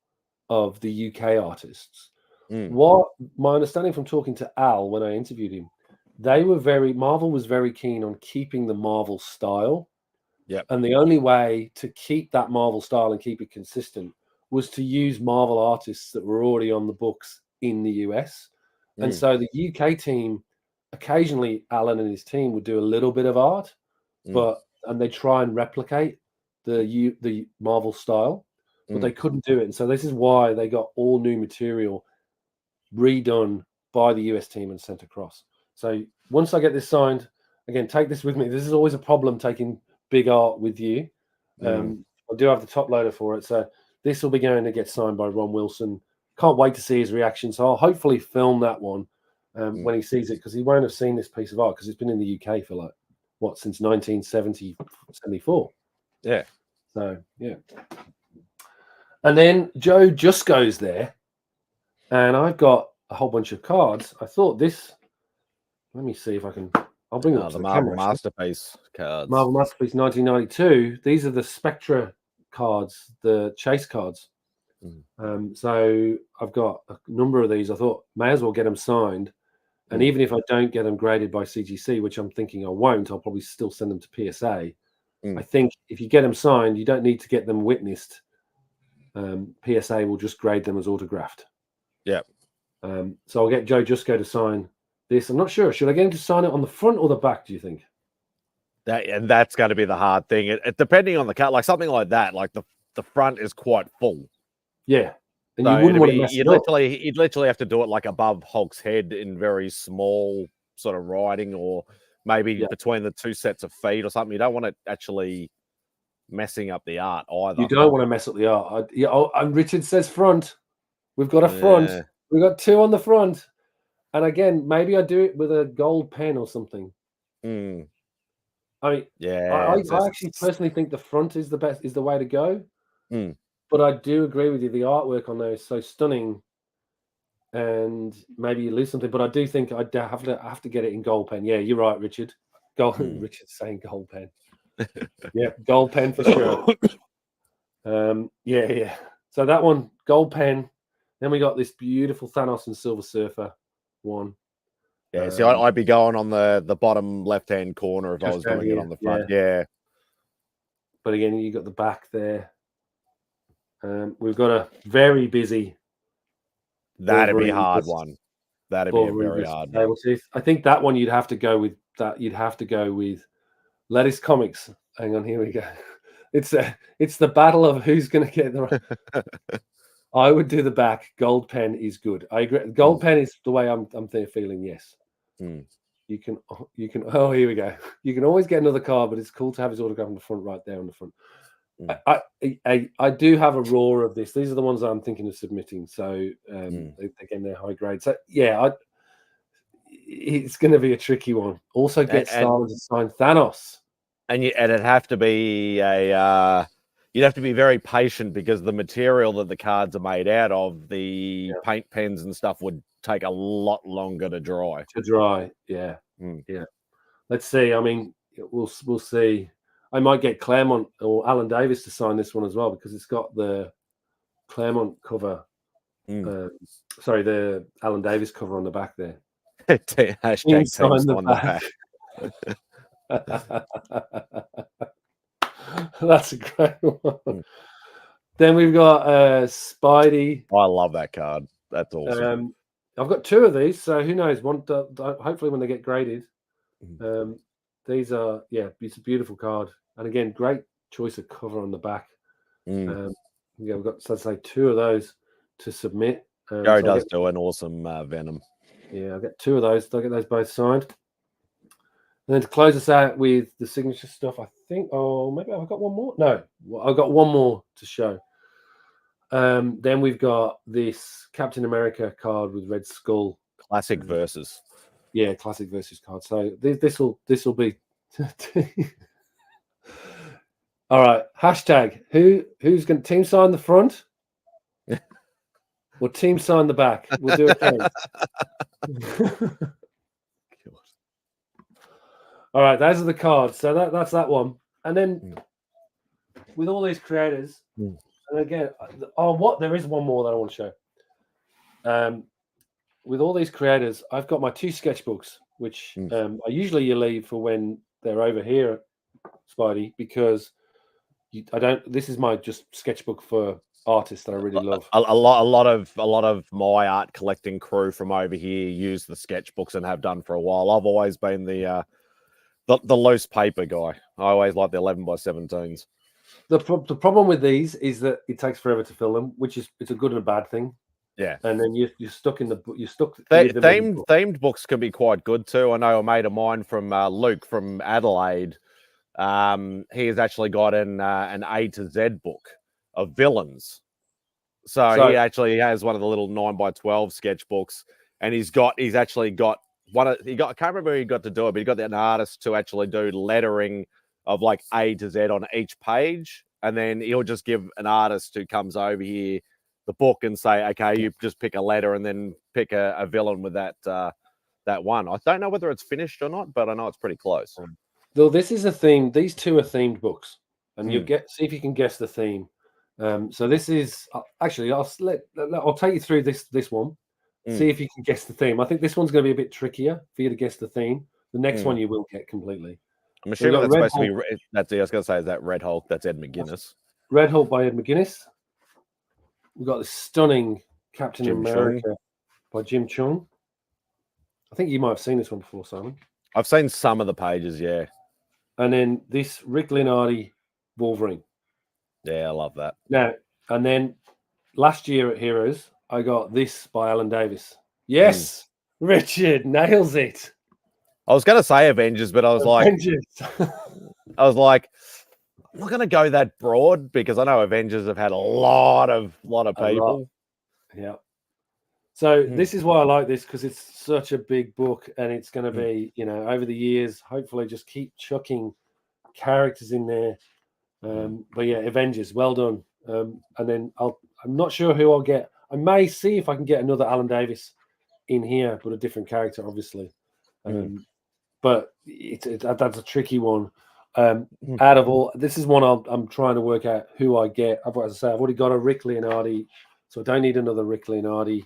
of the UK artists. What my understanding from talking to Al when I interviewed him, Marvel was very keen on keeping the Marvel style. Yeah. And the only way to keep that Marvel style and keep it consistent was to use Marvel artists that were already on the books in the US. And so the UK team, occasionally Alan and his team would do a little bit of art, and they try and replicate the Marvel style, but they couldn't do it. And so this is why they got all new material redone by the US team and sent across. So once I get this signed, again, take this with me. This is always a problem taking big art with you. I do have the top loader for it. So this will be going to get signed by Ron Wilson. Can't wait to see his reaction. So I'll hopefully film that one when he sees it, because he won't have seen this piece of art because it's been in the UK for since 1974. Yeah. So, yeah. And then Joe just goes there, and I've got a whole bunch of cards. I thought this, let me see if I can, I'll bring up the Marvel Masterpiece cards. Marvel Masterpiece 1992. These are the Spectra cards, the chase cards. So I've got a number of these. I thought may as well get them signed. And even if I don't get them graded by CGC, which I'm thinking I won't, I'll probably still send them to PSA. I think if you get them signed, you don't need to get them witnessed. PSA will just grade them as autographed. Yeah. So I'll get Joe Jusko to sign this. I'm not sure. Should I get him to sign it on the front or the back, do you think? That's going to be the hard thing. It depending on the card, like something like that, like the front is quite full. Yeah. And so you wouldn't want to mess it up. You'd literally have to do it like above Hulk's head in very small sort of writing, or maybe between the two sets of feet or something. You don't want it actually messing up the art either. You don't want to mess up the art. And Richard says front. We've got a front. Yeah. We've got two on the front. And again, maybe I do it with a gold pen or something. I mean, I actually personally think the front is the way to go. But I do agree with you. The artwork on there is so stunning, and maybe you lose something. But I do think I have to get it in gold pen. Yeah, you're right, Richard. Richard's saying gold pen. Yeah, gold pen for sure. Yeah. So that one, gold pen. Then we got this beautiful Thanos and Silver Surfer one. Yeah, see, I'd be going on the bottom left-hand corner if I was doing it on the front. Yeah. But again, you got the back there. We've got a very busy. That'd be a hard one. That'd be a very hard one. I think that one you'd have to go with that. You'd have to go with Lettuce Comics. Hang on, here we go. It's the battle of who's going to get the right. I would do the back. Gold pen is good. I agree. Gold pen is the way I'm feeling. Yes. You can. Oh, here we go. You can always get another card, but it's cool to have his autograph on the front, right there on the front. I do have a raw of this. These are the ones I'm thinking of submitting. So again, they're high grade. So yeah, it's going to be a tricky one. Also, get Star to sign Thanos, and it'd have to be you'd have to be very patient, because the material that the cards are made out of, the paint pens and stuff, would take a lot longer to dry. Yeah. Let's see. I mean, we'll see. I might get Claremont or Alan Davis to sign this one as well, because it's got the Claremont cover. The Alan Davis cover on the back there. Hashtag team on the back. That's a great one. Mm. Then we've got Spidey. I love that card. That's awesome. I've got 2 of these, so who knows? One, hopefully, when they get graded, these are it's a beautiful card, and again, great choice of cover on the back. We've got, so I'd say, 2 of those to submit. Joe does do an awesome Venom. Yeah, I'll get 2 of those. I'll get those both signed. And then to close us out with the signature stuff, I think, maybe I've got one more. No, I've got one more to show. Then we've got this Captain America card with Red Skull. Classic versus. Yeah, classic versus card. So this will be. All right. Hashtag who's going to team sign the front or team sign the back? We'll do it. All right, those are the cards. So that's that one. And then with all these creators, and again, there is one more that I want to show. With all these creators, I've got my 2 sketchbooks, which I usually leave for when they're over here, Spidey, because this is my just sketchbook for artists that I really love. A lot of my art collecting crew from over here use the sketchbooks and have done for a while. I've always been the loose paper guy. I always like the 11 by 17s. The problem with these is that it takes forever to fill them, which is it's a good and a bad thing. Yeah, and then you're stuck in the you're stuck. Themed books can be quite good too. I know a mate of mine from Luke from Adelaide. He has actually got an A to Z book of villains. So he actually has one of the little 9 by 12 sketchbooks, and he's actually got I can't remember who he got to do it, but he got an artist to actually do lettering of like A to Z on each page, and then he'll just give an artist who comes over here the book and say, okay, you just pick a letter and then pick a villain with that one. I don't know whether it's finished or not, but I know it's pretty close. Though this is a theme. These 2 are themed books, and you see if you can guess the theme. So this is actually I'll take you through this one. See if you can guess the theme. I think this one's going to be a bit trickier for you to guess the theme. The next one you will get completely. I'm assuming that's supposed to be. That's I was going to say is that Red Hulk. That's Ed McGuinness. Red Hulk by Ed McGuinness. We've got this stunning Captain America by Jim Chung. I think you might have seen this one before, Simon. I've seen some of the pages, yeah. And then this Rick Linardi Wolverine. Yeah, I love that. Now, and then last year at Heroes, I got this by Alan Davis. Yes, Richard nails it. I was going to say Avengers, but I was Avengers. I'm not going to go that broad because I know Avengers have had a lot of people. Yeah. So this is why I like this, because it's such a big book, and it's going to be, over the years, hopefully just keep chucking characters in there. But yeah, Avengers, well done. And then I'm not sure who I'll get. I may see if I can get another Alan Davis in here, but a different character, obviously. But that's a tricky one. Out of all, this is one I'm trying to work out who I get. As I say, I've already got a Rick Linardi, so I don't need another Rick Linardi.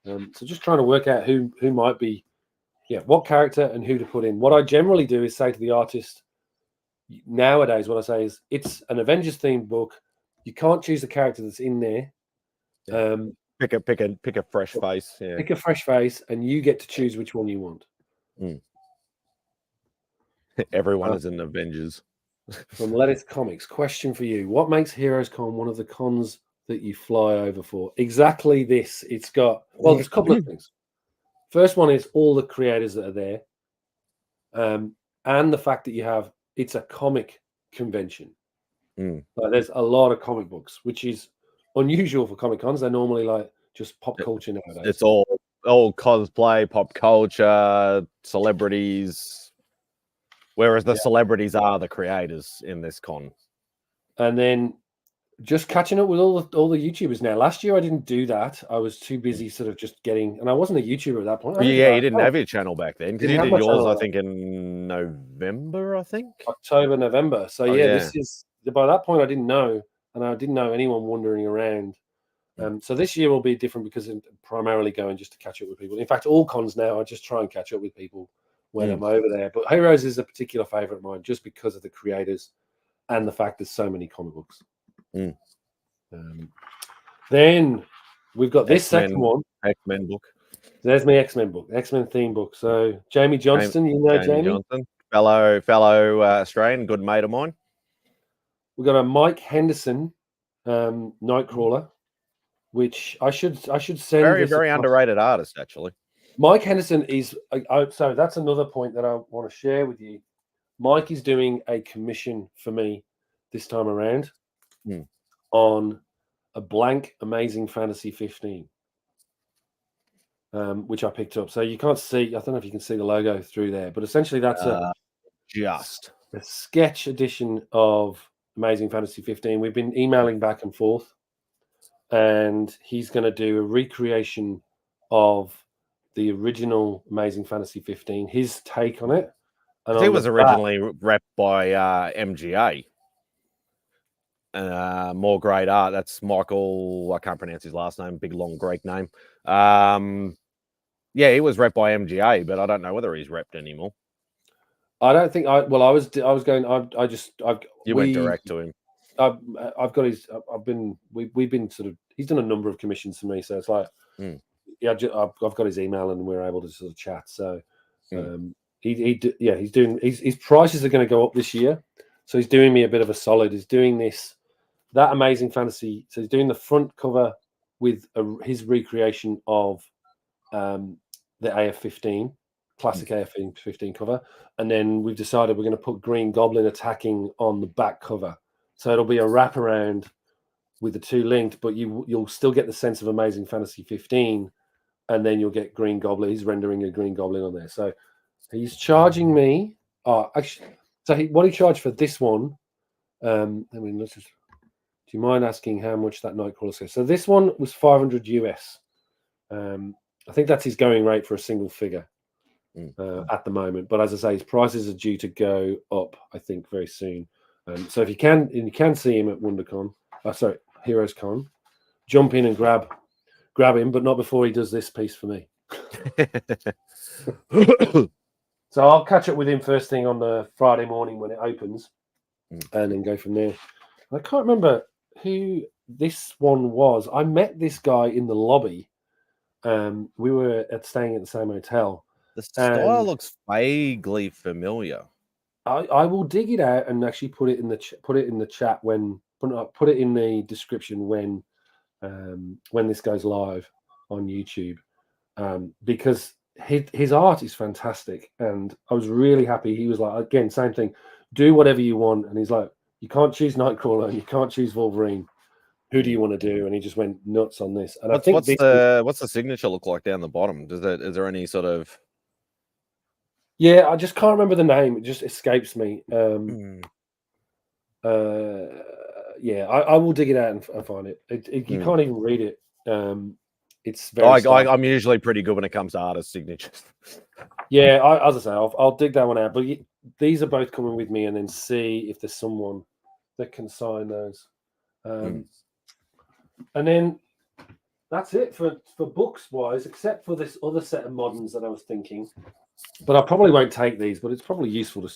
So just trying to work out who might be, what character and who to put in. What I generally do is say to the artist, nowadays, what I say is, it's an Avengers themed book. You can't choose the character that's in there. Pick a fresh face. Yeah. Pick a fresh face, and you get to choose which one you want. Everyone is in Avengers. From Lettuce Comics, question for you: what makes Heroes Con one of the cons that you fly over for? Exactly this. It's got there's a couple of things. First one is all the creators that are there, and the fact that it's a comic convention. Like, there's a lot of comic books, which is unusual for Comic Cons. They're normally like just pop culture nowadays. It's all cosplay, pop culture, celebrities. Whereas the celebrities are the creators in this con. And then just catching up with all the YouTubers now. Last year I didn't do that. I was too busy sort of just getting, and I wasn't a YouTuber at that point. You didn't have your channel back then, because you did yours, I think, in November, October, November. So this is, by that point I didn't know, and I didn't know anyone wandering around. So this year will be different because I'm primarily going just to catch up with people. In fact, all cons now I just try and catch up with people when I'm over there. But Heroes is a particular favorite of mine just because of the creators and the fact there's so many comic books. Then we've got this second one. X-Men book. There's my X-Men book, X-Men theme book. So Jamie Johnston, Jamie Johnston, fellow Australian, good mate of mine. We've got a Mike Henderson Nightcrawler, which I should send. Very underrated artist, actually. Mike Henderson is so that's another point that I want to share with you. Mike is doing a commission for me this time around on a blank Amazing Fantasy 15, which I picked up. So you can't see, I don't know if you can see the logo through there, but essentially that's just a sketch edition of Amazing Fantasy 15. We've been emailing back and forth, and he's going to do a recreation of the original Amazing Fantasy 15, his take on it. And he was originally repped by MGA. More great art. That's Michael. I can't pronounce his last name. Big, long Greek name. Yeah, he was repped by MGA, but I don't know whether he's repped anymore. I don't think I was going. You went direct to him. I've got his. We've been sort of. He's done a number of commissions for me, so it's like, yeah, I've got his email and we're able to sort of chat. So, he's doing. His prices are going to go up this year, so he's doing me a bit of a solid. He's doing that Amazing Fantasy. So he's doing the front cover with his recreation of the AF-15. Classic AF-15 cover, and then we've decided we're going to put Green Goblin attacking on the back cover, so it'll be a wraparound with the two linked, but you'll still get the sense of Amazing Fantasy 15, and then you'll get Green Goblin. He's rendering a Green Goblin on there, so he's charging me. What he charged for this one? I mean, do you mind asking how much that Nightcrawler is? So this one was $500 US. I think that's his going rate for a single figure. At the moment, but as I say, his prices are due to go up, I think, very soon. So if you can see him at WonderCon, Heroes Con, jump in and grab him, but not before he does this piece for me. So I'll catch up with him first thing on the Friday morning when it opens, and then go from there. I can't remember who this one was. I met this guy in the lobby. We were staying at the same hotel. The style looks vaguely familiar. I will dig it out and actually put it in the chat put it in the description when this goes live on YouTube, because his art is fantastic, and I was really happy. He was like, again, same thing, do whatever you want, and he's like, you can't choose Nightcrawler and you can't choose Wolverine. Who do you want to do? And he just went nuts on this. And what's the signature look like down the bottom? Is there any sort of? Yeah, I just can't remember the name. It just escapes me. Yeah, I will dig it out and find it. You can't even read it. It's very. I'm usually pretty good when it comes to artist signatures. Yeah, as I say, I'll dig that one out. But these are both coming with me, and then see if there's someone that can sign those. And then that's it for books wise, except for this other set of moderns that I was thinking. But I probably won't take these, but it's probably useful to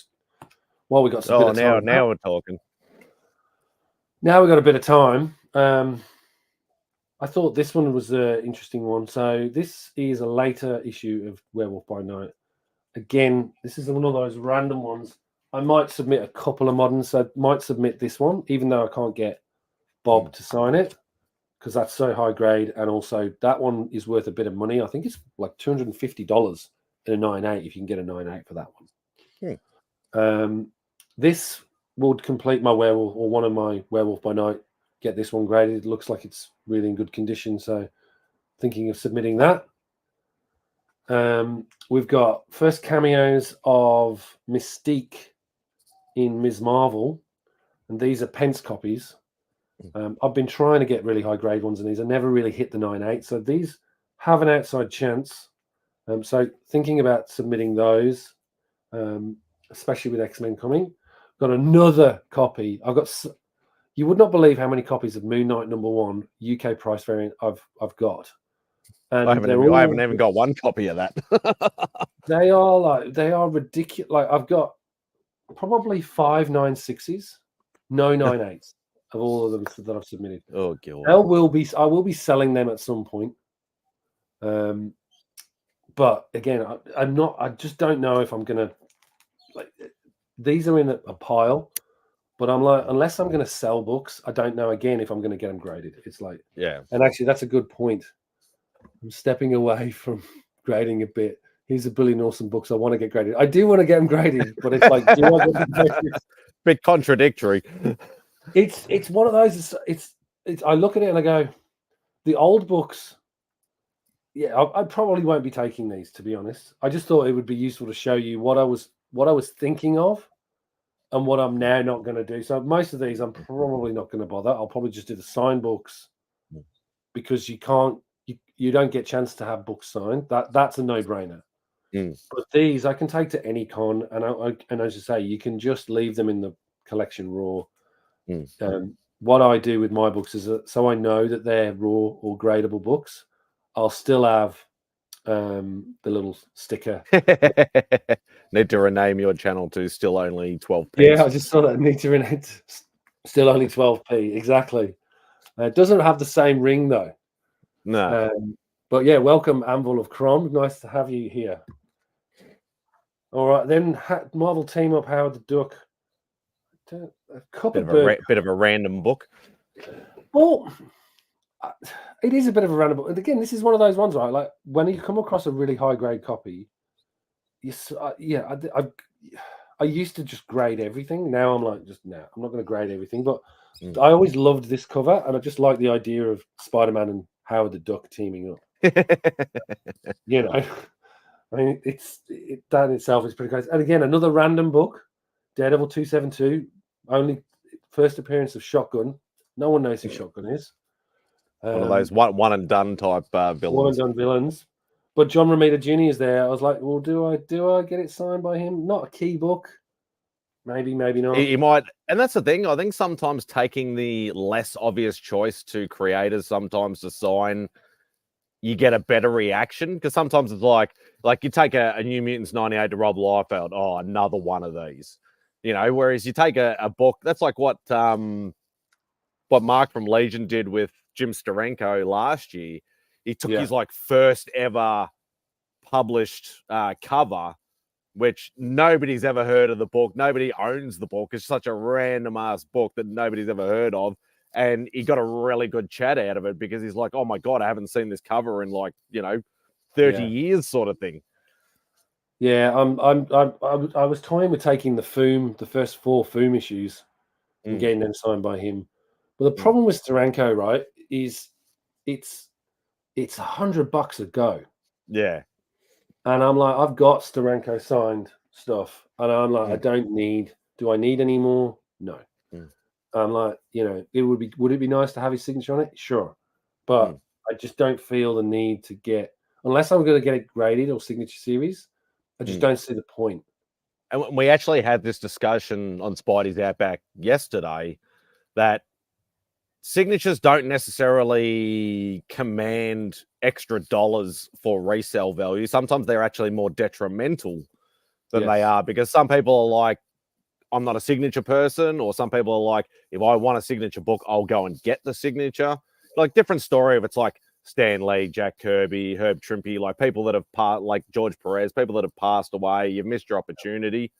while we got some bit of time. Now we're talking. Now we've got a bit of time. I thought this one was an interesting one. So this is a later issue of Werewolf by Night. Again, this is one of those random ones. I might submit a couple of moderns. So I might submit this one, even though I can't get Bob to sign it, because that's so high grade. And also that one is worth a bit of money. I think it's like $250 in a 9.8 if you can get a 9.8 for that one. This would complete my Werewolf, or one of my Werewolf by Night. Get this one graded. It looks like it's really in good condition, so thinking of submitting that. We've got first cameos of Mystique in Ms. Marvel, and these are Pence copies. I've been trying to get really high grade ones, and these I never really hit the 9.8, so these have an outside chance. So thinking about submitting those, especially with X-Men coming. Got another copy. You would not believe how many copies of Moon Knight #1 UK price variant I've got. And I haven't even got one copy of that. they are ridiculous. Like I've got probably 5 9.6s, no 9.8s of all of them that I've submitted. Oh god. I will be selling them at some point. But again, I just don't know if I'm gonna, like, these are in a pile, but I'm like, unless I'm gonna sell books, I don't know again if I'm gonna get them graded. It's like, Yeah. and actually that's a good point. I'm stepping away from grading a bit. Here's a billion awesome books I want to get graded. I do want to get them graded, but it's like, do I get them graded? Bit contradictory. It's one of those. It's I look at it and I go, the old books. Yeah, I probably won't be taking these, to be honest. I just thought it would be useful to show you what I was thinking of and what I'm now not going to do. So most of these I'm probably not going to bother. I'll probably just do the signed books because you don't get a chance to have books signed. That's a no-brainer. But these I can take to any con, and as you say, you can just leave them in the collection raw. What I do with my books is that, so I know that they're raw or gradable books, I'll still have the little sticker. Need to rename your channel to Still Only 12p. Yeah, I just saw that. Need to rename it. Still Only 12p. Exactly. It doesn't have the same ring though. No. But yeah, welcome, Anvil of Crom. Nice to have you here. All right, then Marvel Team Up Howard the Duck. Bit of a random book. Well, it is a bit of a random book. And again, this is one of those ones, right? Like when you come across a really high grade copy, I used to just grade everything. Now I'm like, I'm not going to grade everything. But I always loved this cover, and I just like the idea of Spider-Man and Howard the Duck teaming up. You know, I mean, that in itself is pretty crazy. And again, another random book, Daredevil 272, only first appearance of Shotgun. No one knows who Shotgun is. One of those one and done type villains. One and done villains. But John Romita Jr. is there. I was like, well, do I get it signed by him? Not a key book. Maybe not. He might, and that's the thing. I think sometimes taking the less obvious choice to creators sometimes to sign, you get a better reaction, because sometimes it's like you take a New Mutants 98 to Rob Liefeld. Oh, another one of these, you know. Whereas you take a book, that's like what Mark from Legion did with Jim Steranko last year. He took his like first ever published cover, which nobody's ever heard of the book. Nobody owns the book. It's such a random ass book that nobody's ever heard of. And he got a really good chat out of it because he's like, oh my God, I haven't seen this cover in 30 years sort of thing. Yeah, I was toying with taking the first 4 Foom issues and getting them signed by him. But the problem with Steranko, right, is it's $100 a go. Yeah. And I'm like, I've got Steranko signed stuff. And I'm like, do I need any more? No. I'm like, would it be nice to have his signature on it? Sure. But I just don't feel the need to unless I'm going to get it graded or signature series, I just don't see the point. And we actually had this discussion on Spidey's Outback yesterday that signatures don't necessarily command extra dollars for resale value. Sometimes they're actually more detrimental than they are, because some people are like, I'm not a signature person, or some people are like, if I want a signature book, I'll go and get the signature. Like, different story if it's like Stan Lee, Jack Kirby, Herb Trimpe, like people that have like George Perez, people that have passed away, you've missed your opportunity.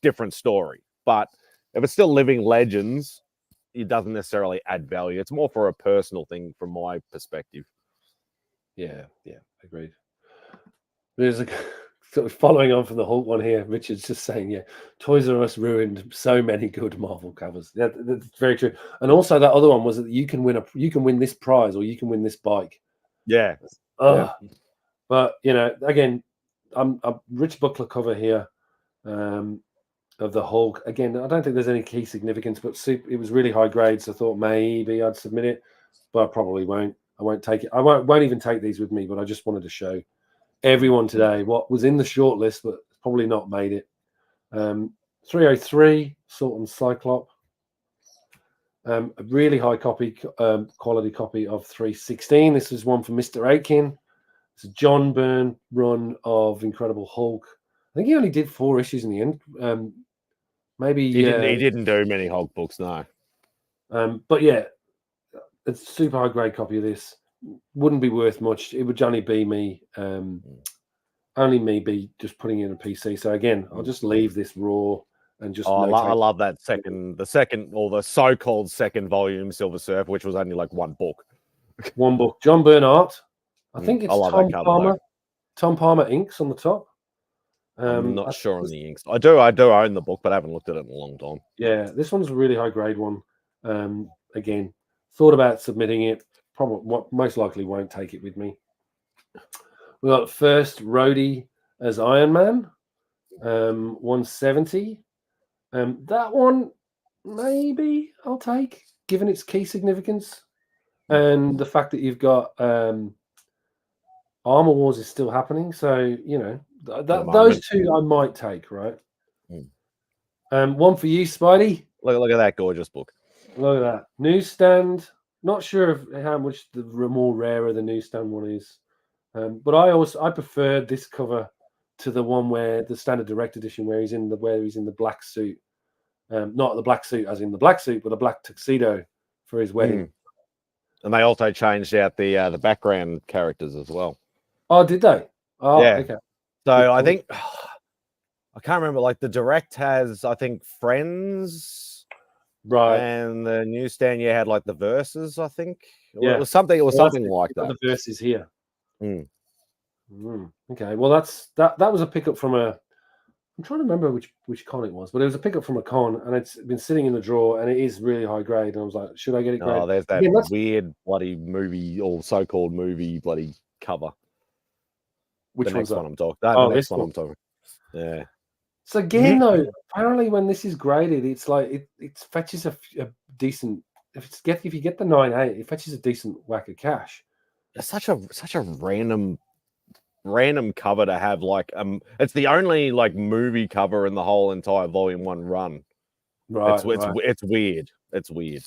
Different story. But if it's still living legends, it doesn't necessarily add value. It's more for a personal thing from my perspective. Yeah, agreed. There's sort of following on from the Hulk one here. Richard's just saying, Toys R Us ruined so many good Marvel covers. Yeah, that's very true. And also that other one was that you can win this prize, or you can win this bike. Yeah. But again, I'm a Rich Buckler cover here of the Hulk. Again, I don't think there's any key significance, but it was really high grade, so I thought maybe I'd submit it, but I probably won't. I won't take it. I won't even take these with me, but I just wanted to show everyone today what was in the short list, but probably not made it. 303 Salt and Cyclop. A really high quality copy of 316. This is one for Mr. Aiken. It's a John Byrne run of Incredible Hulk. I think he only did 4 issues in the end. Maybe he didn't do many Hulk books, no. But yeah, it's a super high grade copy of this. Wouldn't be worth much. It would only be me, be just putting it in a PC. So again, I'll just leave this raw and just. I love that the so-called second volume Silver Surfer, which was only like 1 book. 1 book, John Byrne art. I think it's Tom Palmer. Though. Tom Palmer inks on the top. I'm not sure on the inks. I do own the book, but I haven't looked at it in a long time. Yeah, this one's a really high grade one. Again, thought about submitting it. Probably, most likely won't take it with me. We got first Rhodey as Iron Man, 170. That one maybe I'll take, given its key significance and the fact that you've got Armor Wars is still happening. So those 2 I might take, right? One for you, Spidey. Look at that gorgeous book. Look at that newsstand. Not sure how much the more rarer the newsstand one is, but I preferred this cover to the one where the standard direct edition where he's in the black suit, not the black suit as in the black suit, but a black tuxedo for his wedding. And they also changed out the background characters as well. Oh, did they? Oh, yeah. Okay. So I think I can't remember. Like the direct has, I think, Friends. Right, and the newsstand had like the verses, I think. Yeah, it was something like that. The verses here. Okay, well that was a pickup from a. I'm trying to remember which con it was, but it was a pickup from a con, and it's been sitting in the drawer, and it is really high grade. And I was like, should I get it? Oh, there's that weird bloody movie or so-called movie bloody cover. Which one's one I'm talking? This one I'm talking. Yeah. So again, though, apparently when this is graded, it's like it fetches a decent. If you get the 9.8, it fetches a decent whack of cash. It's such a random cover to have. Like it's the only like movie cover in the whole entire Volume 1 run. Right. It's weird. It's weird.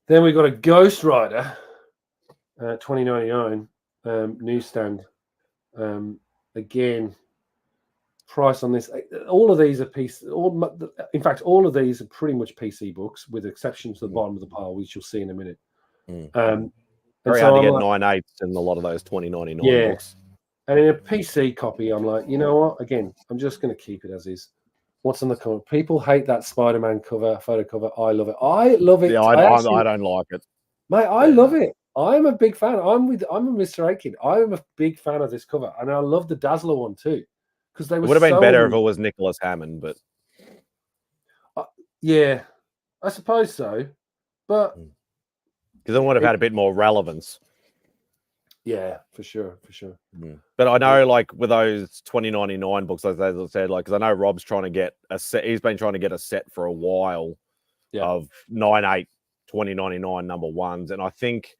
Then we got a Ghost Rider, 2099 newsstand. Again. Price on this, all of these are in fact, all of these are pretty much PC books, with exception to the bottom of the pile, which you'll see in a minute. Very hard to get 9.8s in a lot of those 2099 books. And in a PC copy, I'm like, you know what? Again, I'm just going to keep it as is. What's on the cover? People hate that Spider-Man photo cover. I love it. I love it. Yeah, I don't like it, mate. I love it. I'm a big fan. I'm a Mr. Aiken. I'm a big fan of this cover, and I love the Dazzler one too. Because they would have been better if it was Nicholas Hammond, but yeah, I suppose so. But because it would have had a bit more relevance. Yeah, for sure. But I know, like with those 2099 books, as I said, like because I know Rob's trying to get a set. He's been trying to get a set for a while of 9.8 2099 number ones, and I think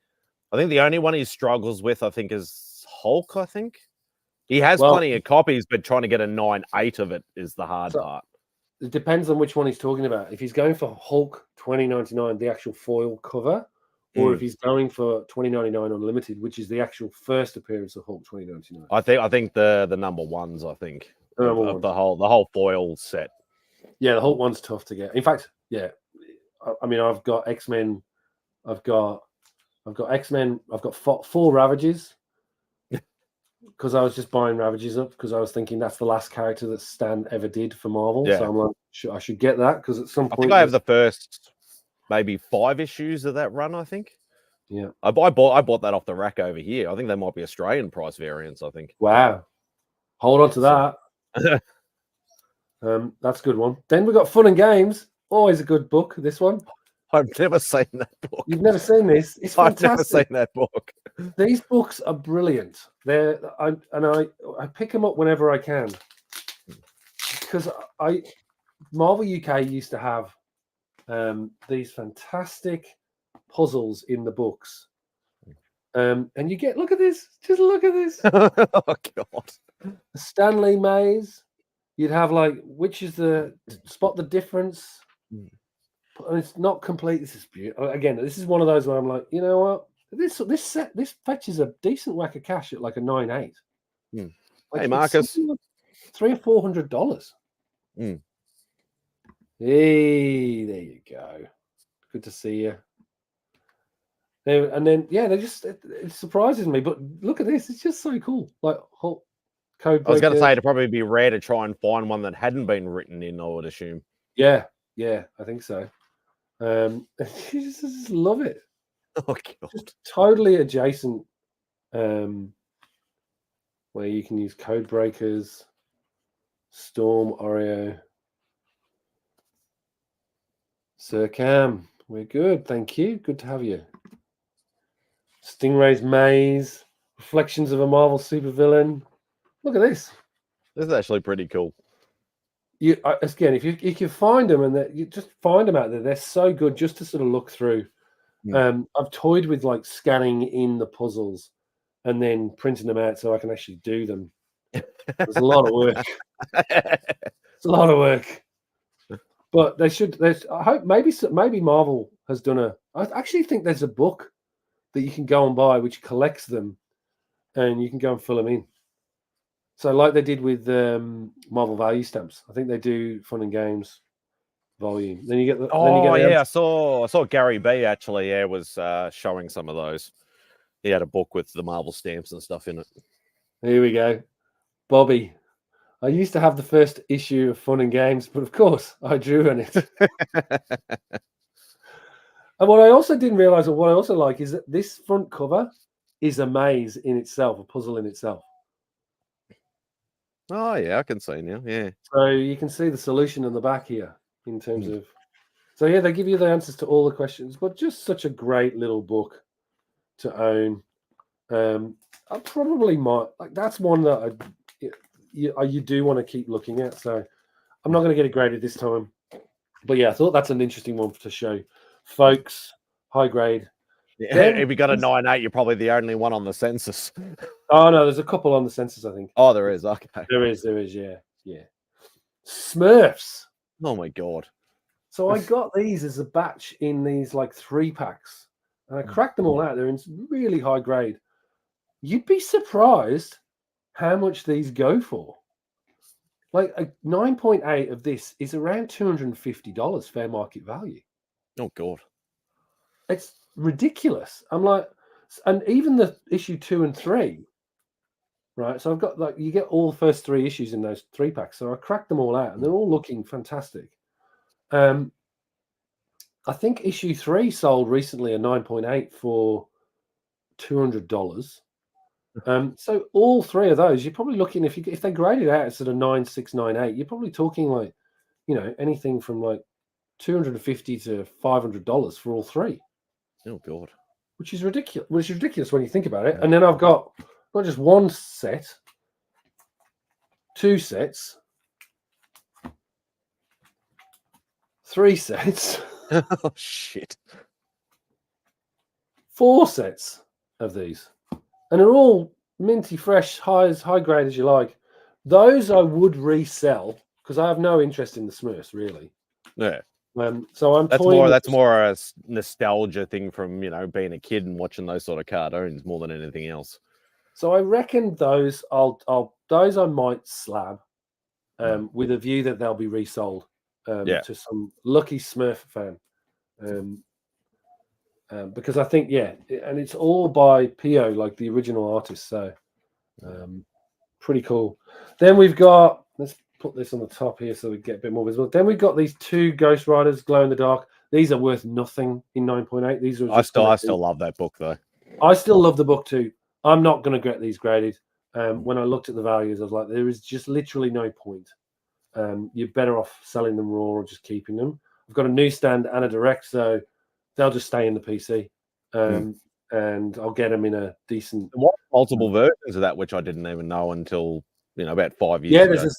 the only one he struggles with, I think, is Hulk. I think. He has plenty of copies, but trying to get a 9.8 of it is the hard part. It depends on which one he's talking about. If he's going for Hulk 2099, the actual foil cover, or if he's going for 2099 Unlimited, which is the actual first appearance of Hulk 2099. I think the number ones. I think of the whole foil set. Yeah, the Hulk one's tough to get. In fact, yeah, I mean, I've got X-Men. I've got X-Men. I've got 4 Ravagers. Because I was just buying Ravagers up because I was thinking that's the last character that Stan ever did for Marvel. Yeah. So I'm like, I should get that because at some point... I think I have the first maybe 5 issues of that run, I think. Yeah. I bought that off the rack over here. I think they might be Australian price variants, I think. Wow. Hold on to that. That's a good one. Then we got Fun and Games. Always a good book, this one. I've never seen that book. You've never seen this? It's fantastic. I've never seen that book. These books are brilliant. I pick them up whenever I can because Marvel UK used to have these fantastic puzzles in the books, and you get look at this. Just look at this. Oh God! The Stanley maze. You'd have like which is the spot the difference. And it's not complete. This is beautiful. Again, this is one of those where I'm like, you know what? This fetches a decent whack of cash at like a 9.8. Hey, Like, Marcus. like $300 or $400. Hey, there you go. Good to see you. And then, yeah, it surprises me. But look at this. It's just so cool. Like, code I was going to breakers. say it'd probably be rare to try and find one that hadn't been written in, I would assume. Yeah, I think so. You just love it. Oh, God. Just totally adjacent, where you can use code breakers, Storm, Oreo. Sir Cam, we're good. Thank you. Good to have you. Stingray's Maze, Reflections of a Marvel Supervillain. Look at this. This is actually pretty cool. Again, if you can find them, and you just find them out there, they're so good just to sort of look through. I've toyed with like scanning in the puzzles and then printing them out so I can actually do them. There's a lot of work. It's a lot of work. But they should. I hope maybe Marvel has done I actually think there's a book that you can go and buy which collects them, and you can go and fill them in. So like they did with Marvel Value Stamps, I think they do Fun and Games volume. Then you get the. I saw Gary B actually. Yeah, was showing some of those. He had a book with the Marvel stamps and stuff in it. Here we go, Bobby. I used to have the first issue of Fun and Games, but of course I drew on it. And what I also didn't realize, or what I also like, is that this front cover is a maze in itself, a puzzle in itself. Oh yeah, I can see now. Yeah. So you can see the solution in the back here in terms of. So yeah, they give you the answers to all the questions, but just such a great little book to own. I probably might that's one that you do want to keep looking at. So I'm not going to get it graded this time, but yeah, I thought that's an interesting one to show folks. High grade. Yeah, if you got a 9.8, you're probably the only one on the census. Oh no, there's a couple on the census, I think. Oh, there is. Okay, there is. Yeah. Smurfs. Oh my God. So I got these as a batch in these like 3-packs, and I cracked them all out. They're in really high grade. You'd be surprised how much these go for. Like a 9.8 of this is around $250 fair market value. Oh God. It's ridiculous. I'm like, and even the issue 2 and 3, right? So I've got like, you get all the first 3 issues in those 3-packs. So I cracked them all out and they're all looking fantastic. I think issue 3 sold recently a 9.8 for $200. So all 3 of those, you're probably looking, if they grade it out at sort of 9.6, 9.8, you're probably talking like, anything from like $250 to $500 for all 3. Oh God. Which is ridiculous. Which is ridiculous when you think about it. And then I've got not just 1 set, 2 sets, 3 sets. Oh shit. 4 sets of these. And they're all minty fresh, high grade as you like. Those I would resell because I have no interest in the Smurfs, really. Yeah. So that's more a nostalgia thing from being a kid and watching those sort of cartoons more than anything else. So I reckon those I might slab with a view that they'll be resold to some lucky Smurf fan. Because I think and it's all by Pio, like the original artist. So pretty cool. Then we've got, let's put this on the top here so we get a bit more visible. Then we've got these 2 Ghost Riders glow in the dark. These are worth nothing in 9.8. These are I still love that book though. I still love the book too. I'm not going to get these graded. When I looked at the values, I was like, there is just literally no point. You're better off selling them raw or just keeping them. I've got a newsstand and a direct, so they'll just stay in the PC. And I'll get them in a decent. What multiple versions of that, which I didn't even know until about 5 years ago. Yeah,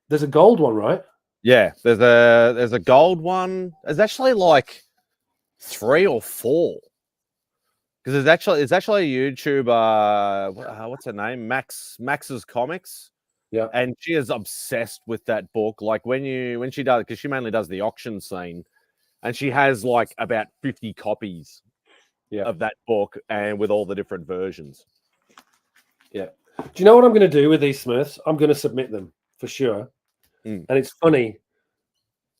there's a gold one, right? Yeah, there's a gold one. There's actually like 3 or 4. Because it's actually a YouTuber. What's her name? Max's Comics. Yeah, and she is obsessed with that book. Like when she does, because she mainly does the auction scene, and she has like about 50 copies of that book, and with all the different versions. Yeah. Do you know what I'm going to do with these Smurfs? I'm going to submit them for sure. And it's funny.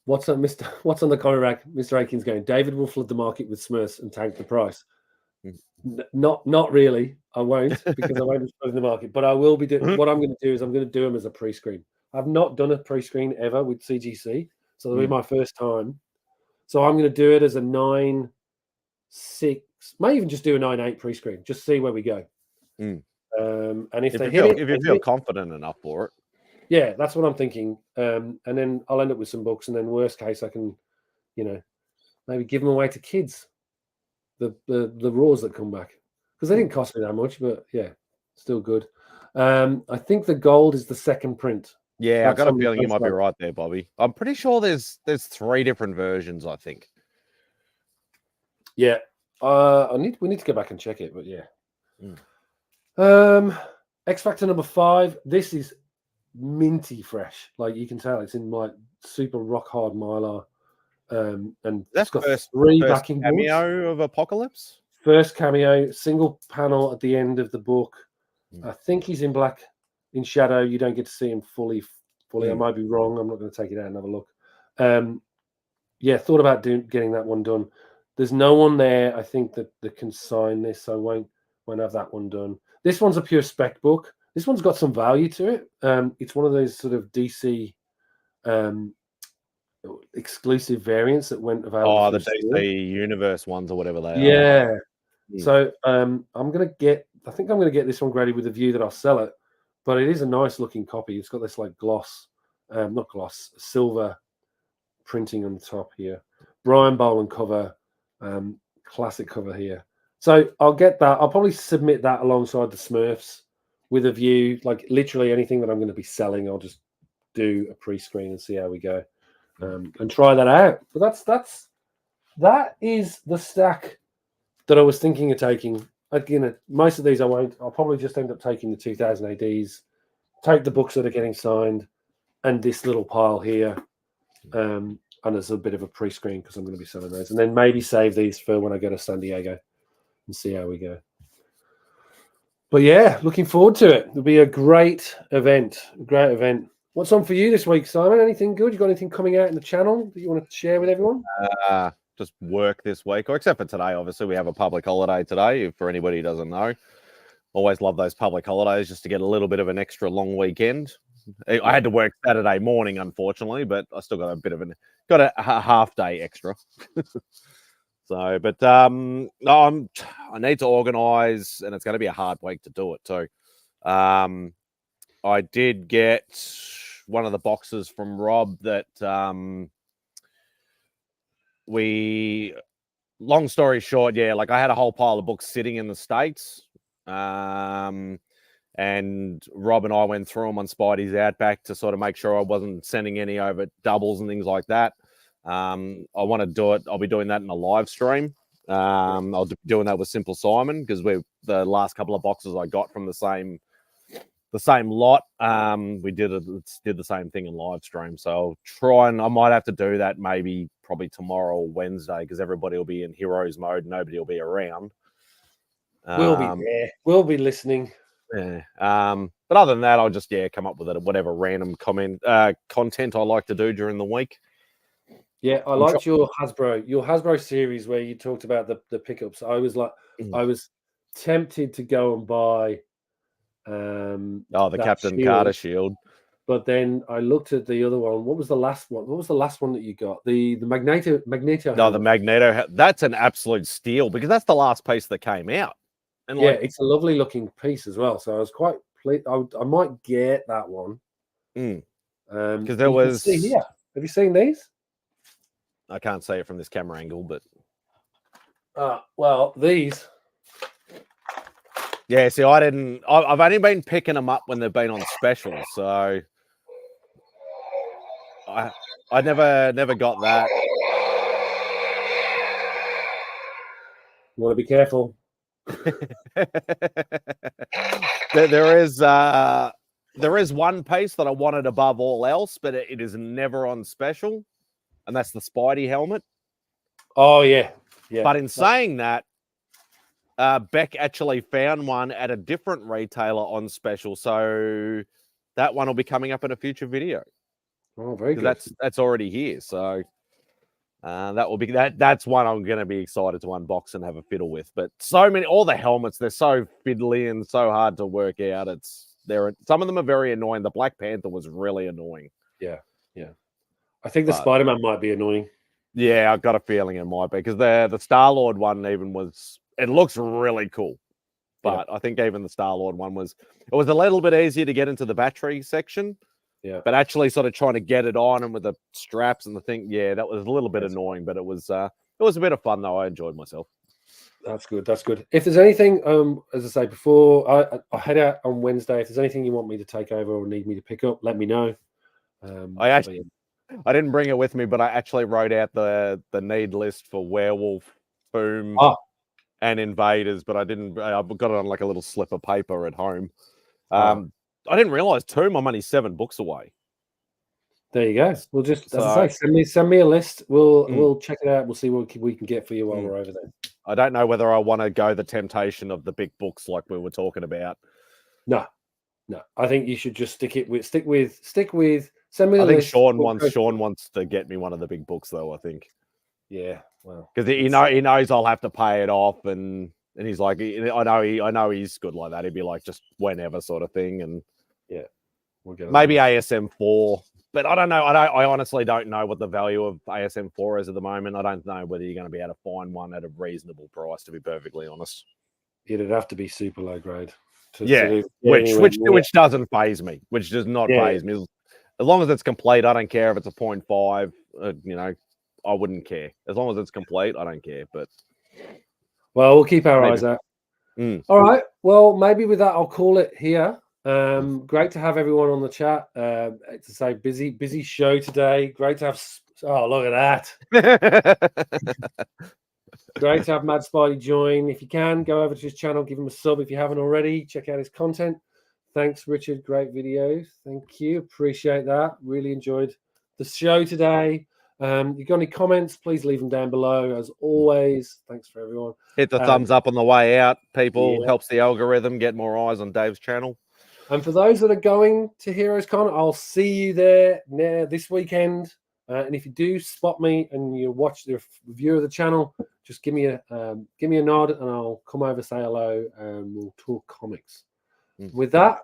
What's on the comment rack? Mr. Aiken's going, David will flood the market with Smurfs and tank the price. Not really. I won't, because I won't be flooding the market. But I will be doing. What I'm going to do is I'm going to do them as a pre-screen. I've not done a pre-screen ever with CGC, so it'll be my first time. So I'm going to do it as a 9-6. May even just do a 9-8 pre-screen. Just see where we go. And if you feel confident enough for it. Yeah, that's what I'm thinking. And then I'll end up with some books, and then worst case, I can, maybe give them away to kids. The raws that come back, because they didn't cost me that much, but yeah, still good. I think the gold is the second print. Yeah, I got a feeling you might be right there, Bobby. I'm pretty sure there's 3 different versions, I think. Yeah, we need to go back and check it, but yeah. X Factor number 5. This is minty fresh, like you can tell it's in my super rock hard mylar, and that's got first 3 backing cameo of Apocalypse. First cameo, single panel at the end of the book. I think he's in black in shadow. You don't get to see him fully. I might be wrong. I'm not going to take it out and have a look. Yeah, thought about getting that one done. There's no one there, I think, that can sign this, so I won't have that one done. This one's a pure spec book. This one's got some value to it. It's one of those sort of DC exclusive variants that went available. Oh, the DC Universe ones or whatever they are. Yeah. So I think I'm going to get this one graded with a view that I'll sell it. But it is a nice looking copy. It's got this like silver printing on the top here. Brian Boland cover, classic cover here. So I'll get that. I'll probably submit that alongside the Smurfs with a view, like literally anything that I'm going to be selling, I'll just do a pre-screen and see how we go, and try that out. But that is the stack that I was thinking of taking. Again, most of these I won't. I'll probably just end up taking the 2000 ADs, take the books that are getting signed, and this little pile here. And there's a bit of a pre-screen because I'm going to be selling those, and then maybe save these for when I go to San Diego and see how we go. But yeah, looking forward to it. It'll be a great event. What's on for you this week, Simon? Anything good? You got anything coming out in the channel that you want to share with everyone? Just work this week, or except for today. Obviously, we have a public holiday today. For anybody who doesn't know, always love those public holidays just to get a little bit of an extra long weekend. I had to work Saturday morning, unfortunately, but I still got a half day extra. So, but I need to organise, and it's going to be a hard week to do it too. I did get one of the boxes from Rob that long story short, yeah, like I had a whole pile of books sitting in the States. And Rob and I went through them on Spidey's Outback to sort of make sure I wasn't sending any over doubles and things like that. I want to do it. I'll be doing that in a live stream. I'll be doing that with Simple Simon because the last couple of boxes I got from the same lot. We did the same thing in live stream. So I might have to do that probably tomorrow or Wednesday because everybody will be in heroes mode. Nobody will be around. We'll be there. We'll be listening. Yeah. But other than that, I'll just come up with whatever random content I like to do during the week. Yeah, I liked your Hasbro series where you talked about the pickups. I was tempted to go and buy the Captain Carter shield. But then I looked at the other one. What was the last one? What was the last one that you got? The Magneto. No, the Magneto. That's an absolute steal because that's the last piece that came out. And it's a lovely looking piece as well. So I was quite pleased. I might get that one. Because there was. Have you seen these? I can't see it from this camera angle, but. Well, these. Yeah, see, I've only been picking them up when they've been on special, so I never got that. You want to be careful. There is one piece that I wanted above all else, but it is never on special, and that's the Spidey helmet. Oh yeah. But in saying that, Beck actually found one at a different retailer on special, so that one will be coming up in a future video. Oh, very good. That's already here, so that will be that's one I'm going to be excited to unbox and have a fiddle with. But all the helmets, they're so fiddly and so hard to work out. Some of them are very annoying. The Black Panther was really annoying. Yeah. I think the Spider-Man might be annoying. Yeah, I've got a feeling it might be, because the Star-Lord one even it looks really cool. But I think even the Star-Lord one was a little bit easier to get into the battery section. Yeah. But actually sort of trying to get it on and with the straps and the thing, that was a little bit annoying, but it was a bit of fun though. I enjoyed myself. That's good. If there's anything, as I say before, I head out on Wednesday. If there's anything you want me to take over or need me to pick up, let me know. I didn't bring it with me, but I actually wrote out the need list for Werewolf, Boom, and Invaders, but I didn't. I got it on like a little slip of paper at home. I didn't realize Tomb, I'm only 7 books away. There you go. We'll just, as I say, send me a list. We'll check it out. We'll see what we can get for you while we're over there. I don't know whether I want to go the temptation of the big books like we were talking about. No. I think you should just stick with. Send me the list. Sean wants to get me one of the big books though. I think. Yeah. Well, because he knows I'll have to pay it off, and he's like, I know he's good like that. He'd be like, just whenever sort of thing, and we'll get maybe ASM 4, but I don't know. I honestly don't know what the value of ASM 4 is at the moment. I don't know whether you're going to be able to find one at a reasonable price. To be perfectly honest, it'd have to be super low grade. Which doesn't faze me. Which does not faze me. As long as it's complete, I don't care if it's a 0.5. I wouldn't care. As long as it's complete, I don't care. But we'll keep our eyes out. All right. Well, maybe with that, I'll call it here. Great to have everyone on the chat. To say busy show today. Great to have. Oh, look at that. Great to have Mad Spidey join. If you can, go over to his channel, give him a sub if you haven't already. Check out his content. Thanks, Richard. Great video. Thank you. Appreciate that. Really enjoyed the show today. You got any comments? Please leave them down below. As always, thanks for everyone. Hit the thumbs up on the way out, people. Helps the algorithm get more eyes on Dave's channel. And for those that are going to Heroes Con, I'll see you there this weekend. And if you do spot me and you watch the review of the channel, just give me a nod, and I'll come over, say hello, and we'll talk comics. With that,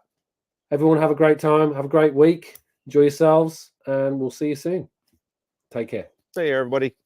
everyone have a great time. Have a great week. Enjoy yourselves, and we'll see you soon. Take care. See you, everybody.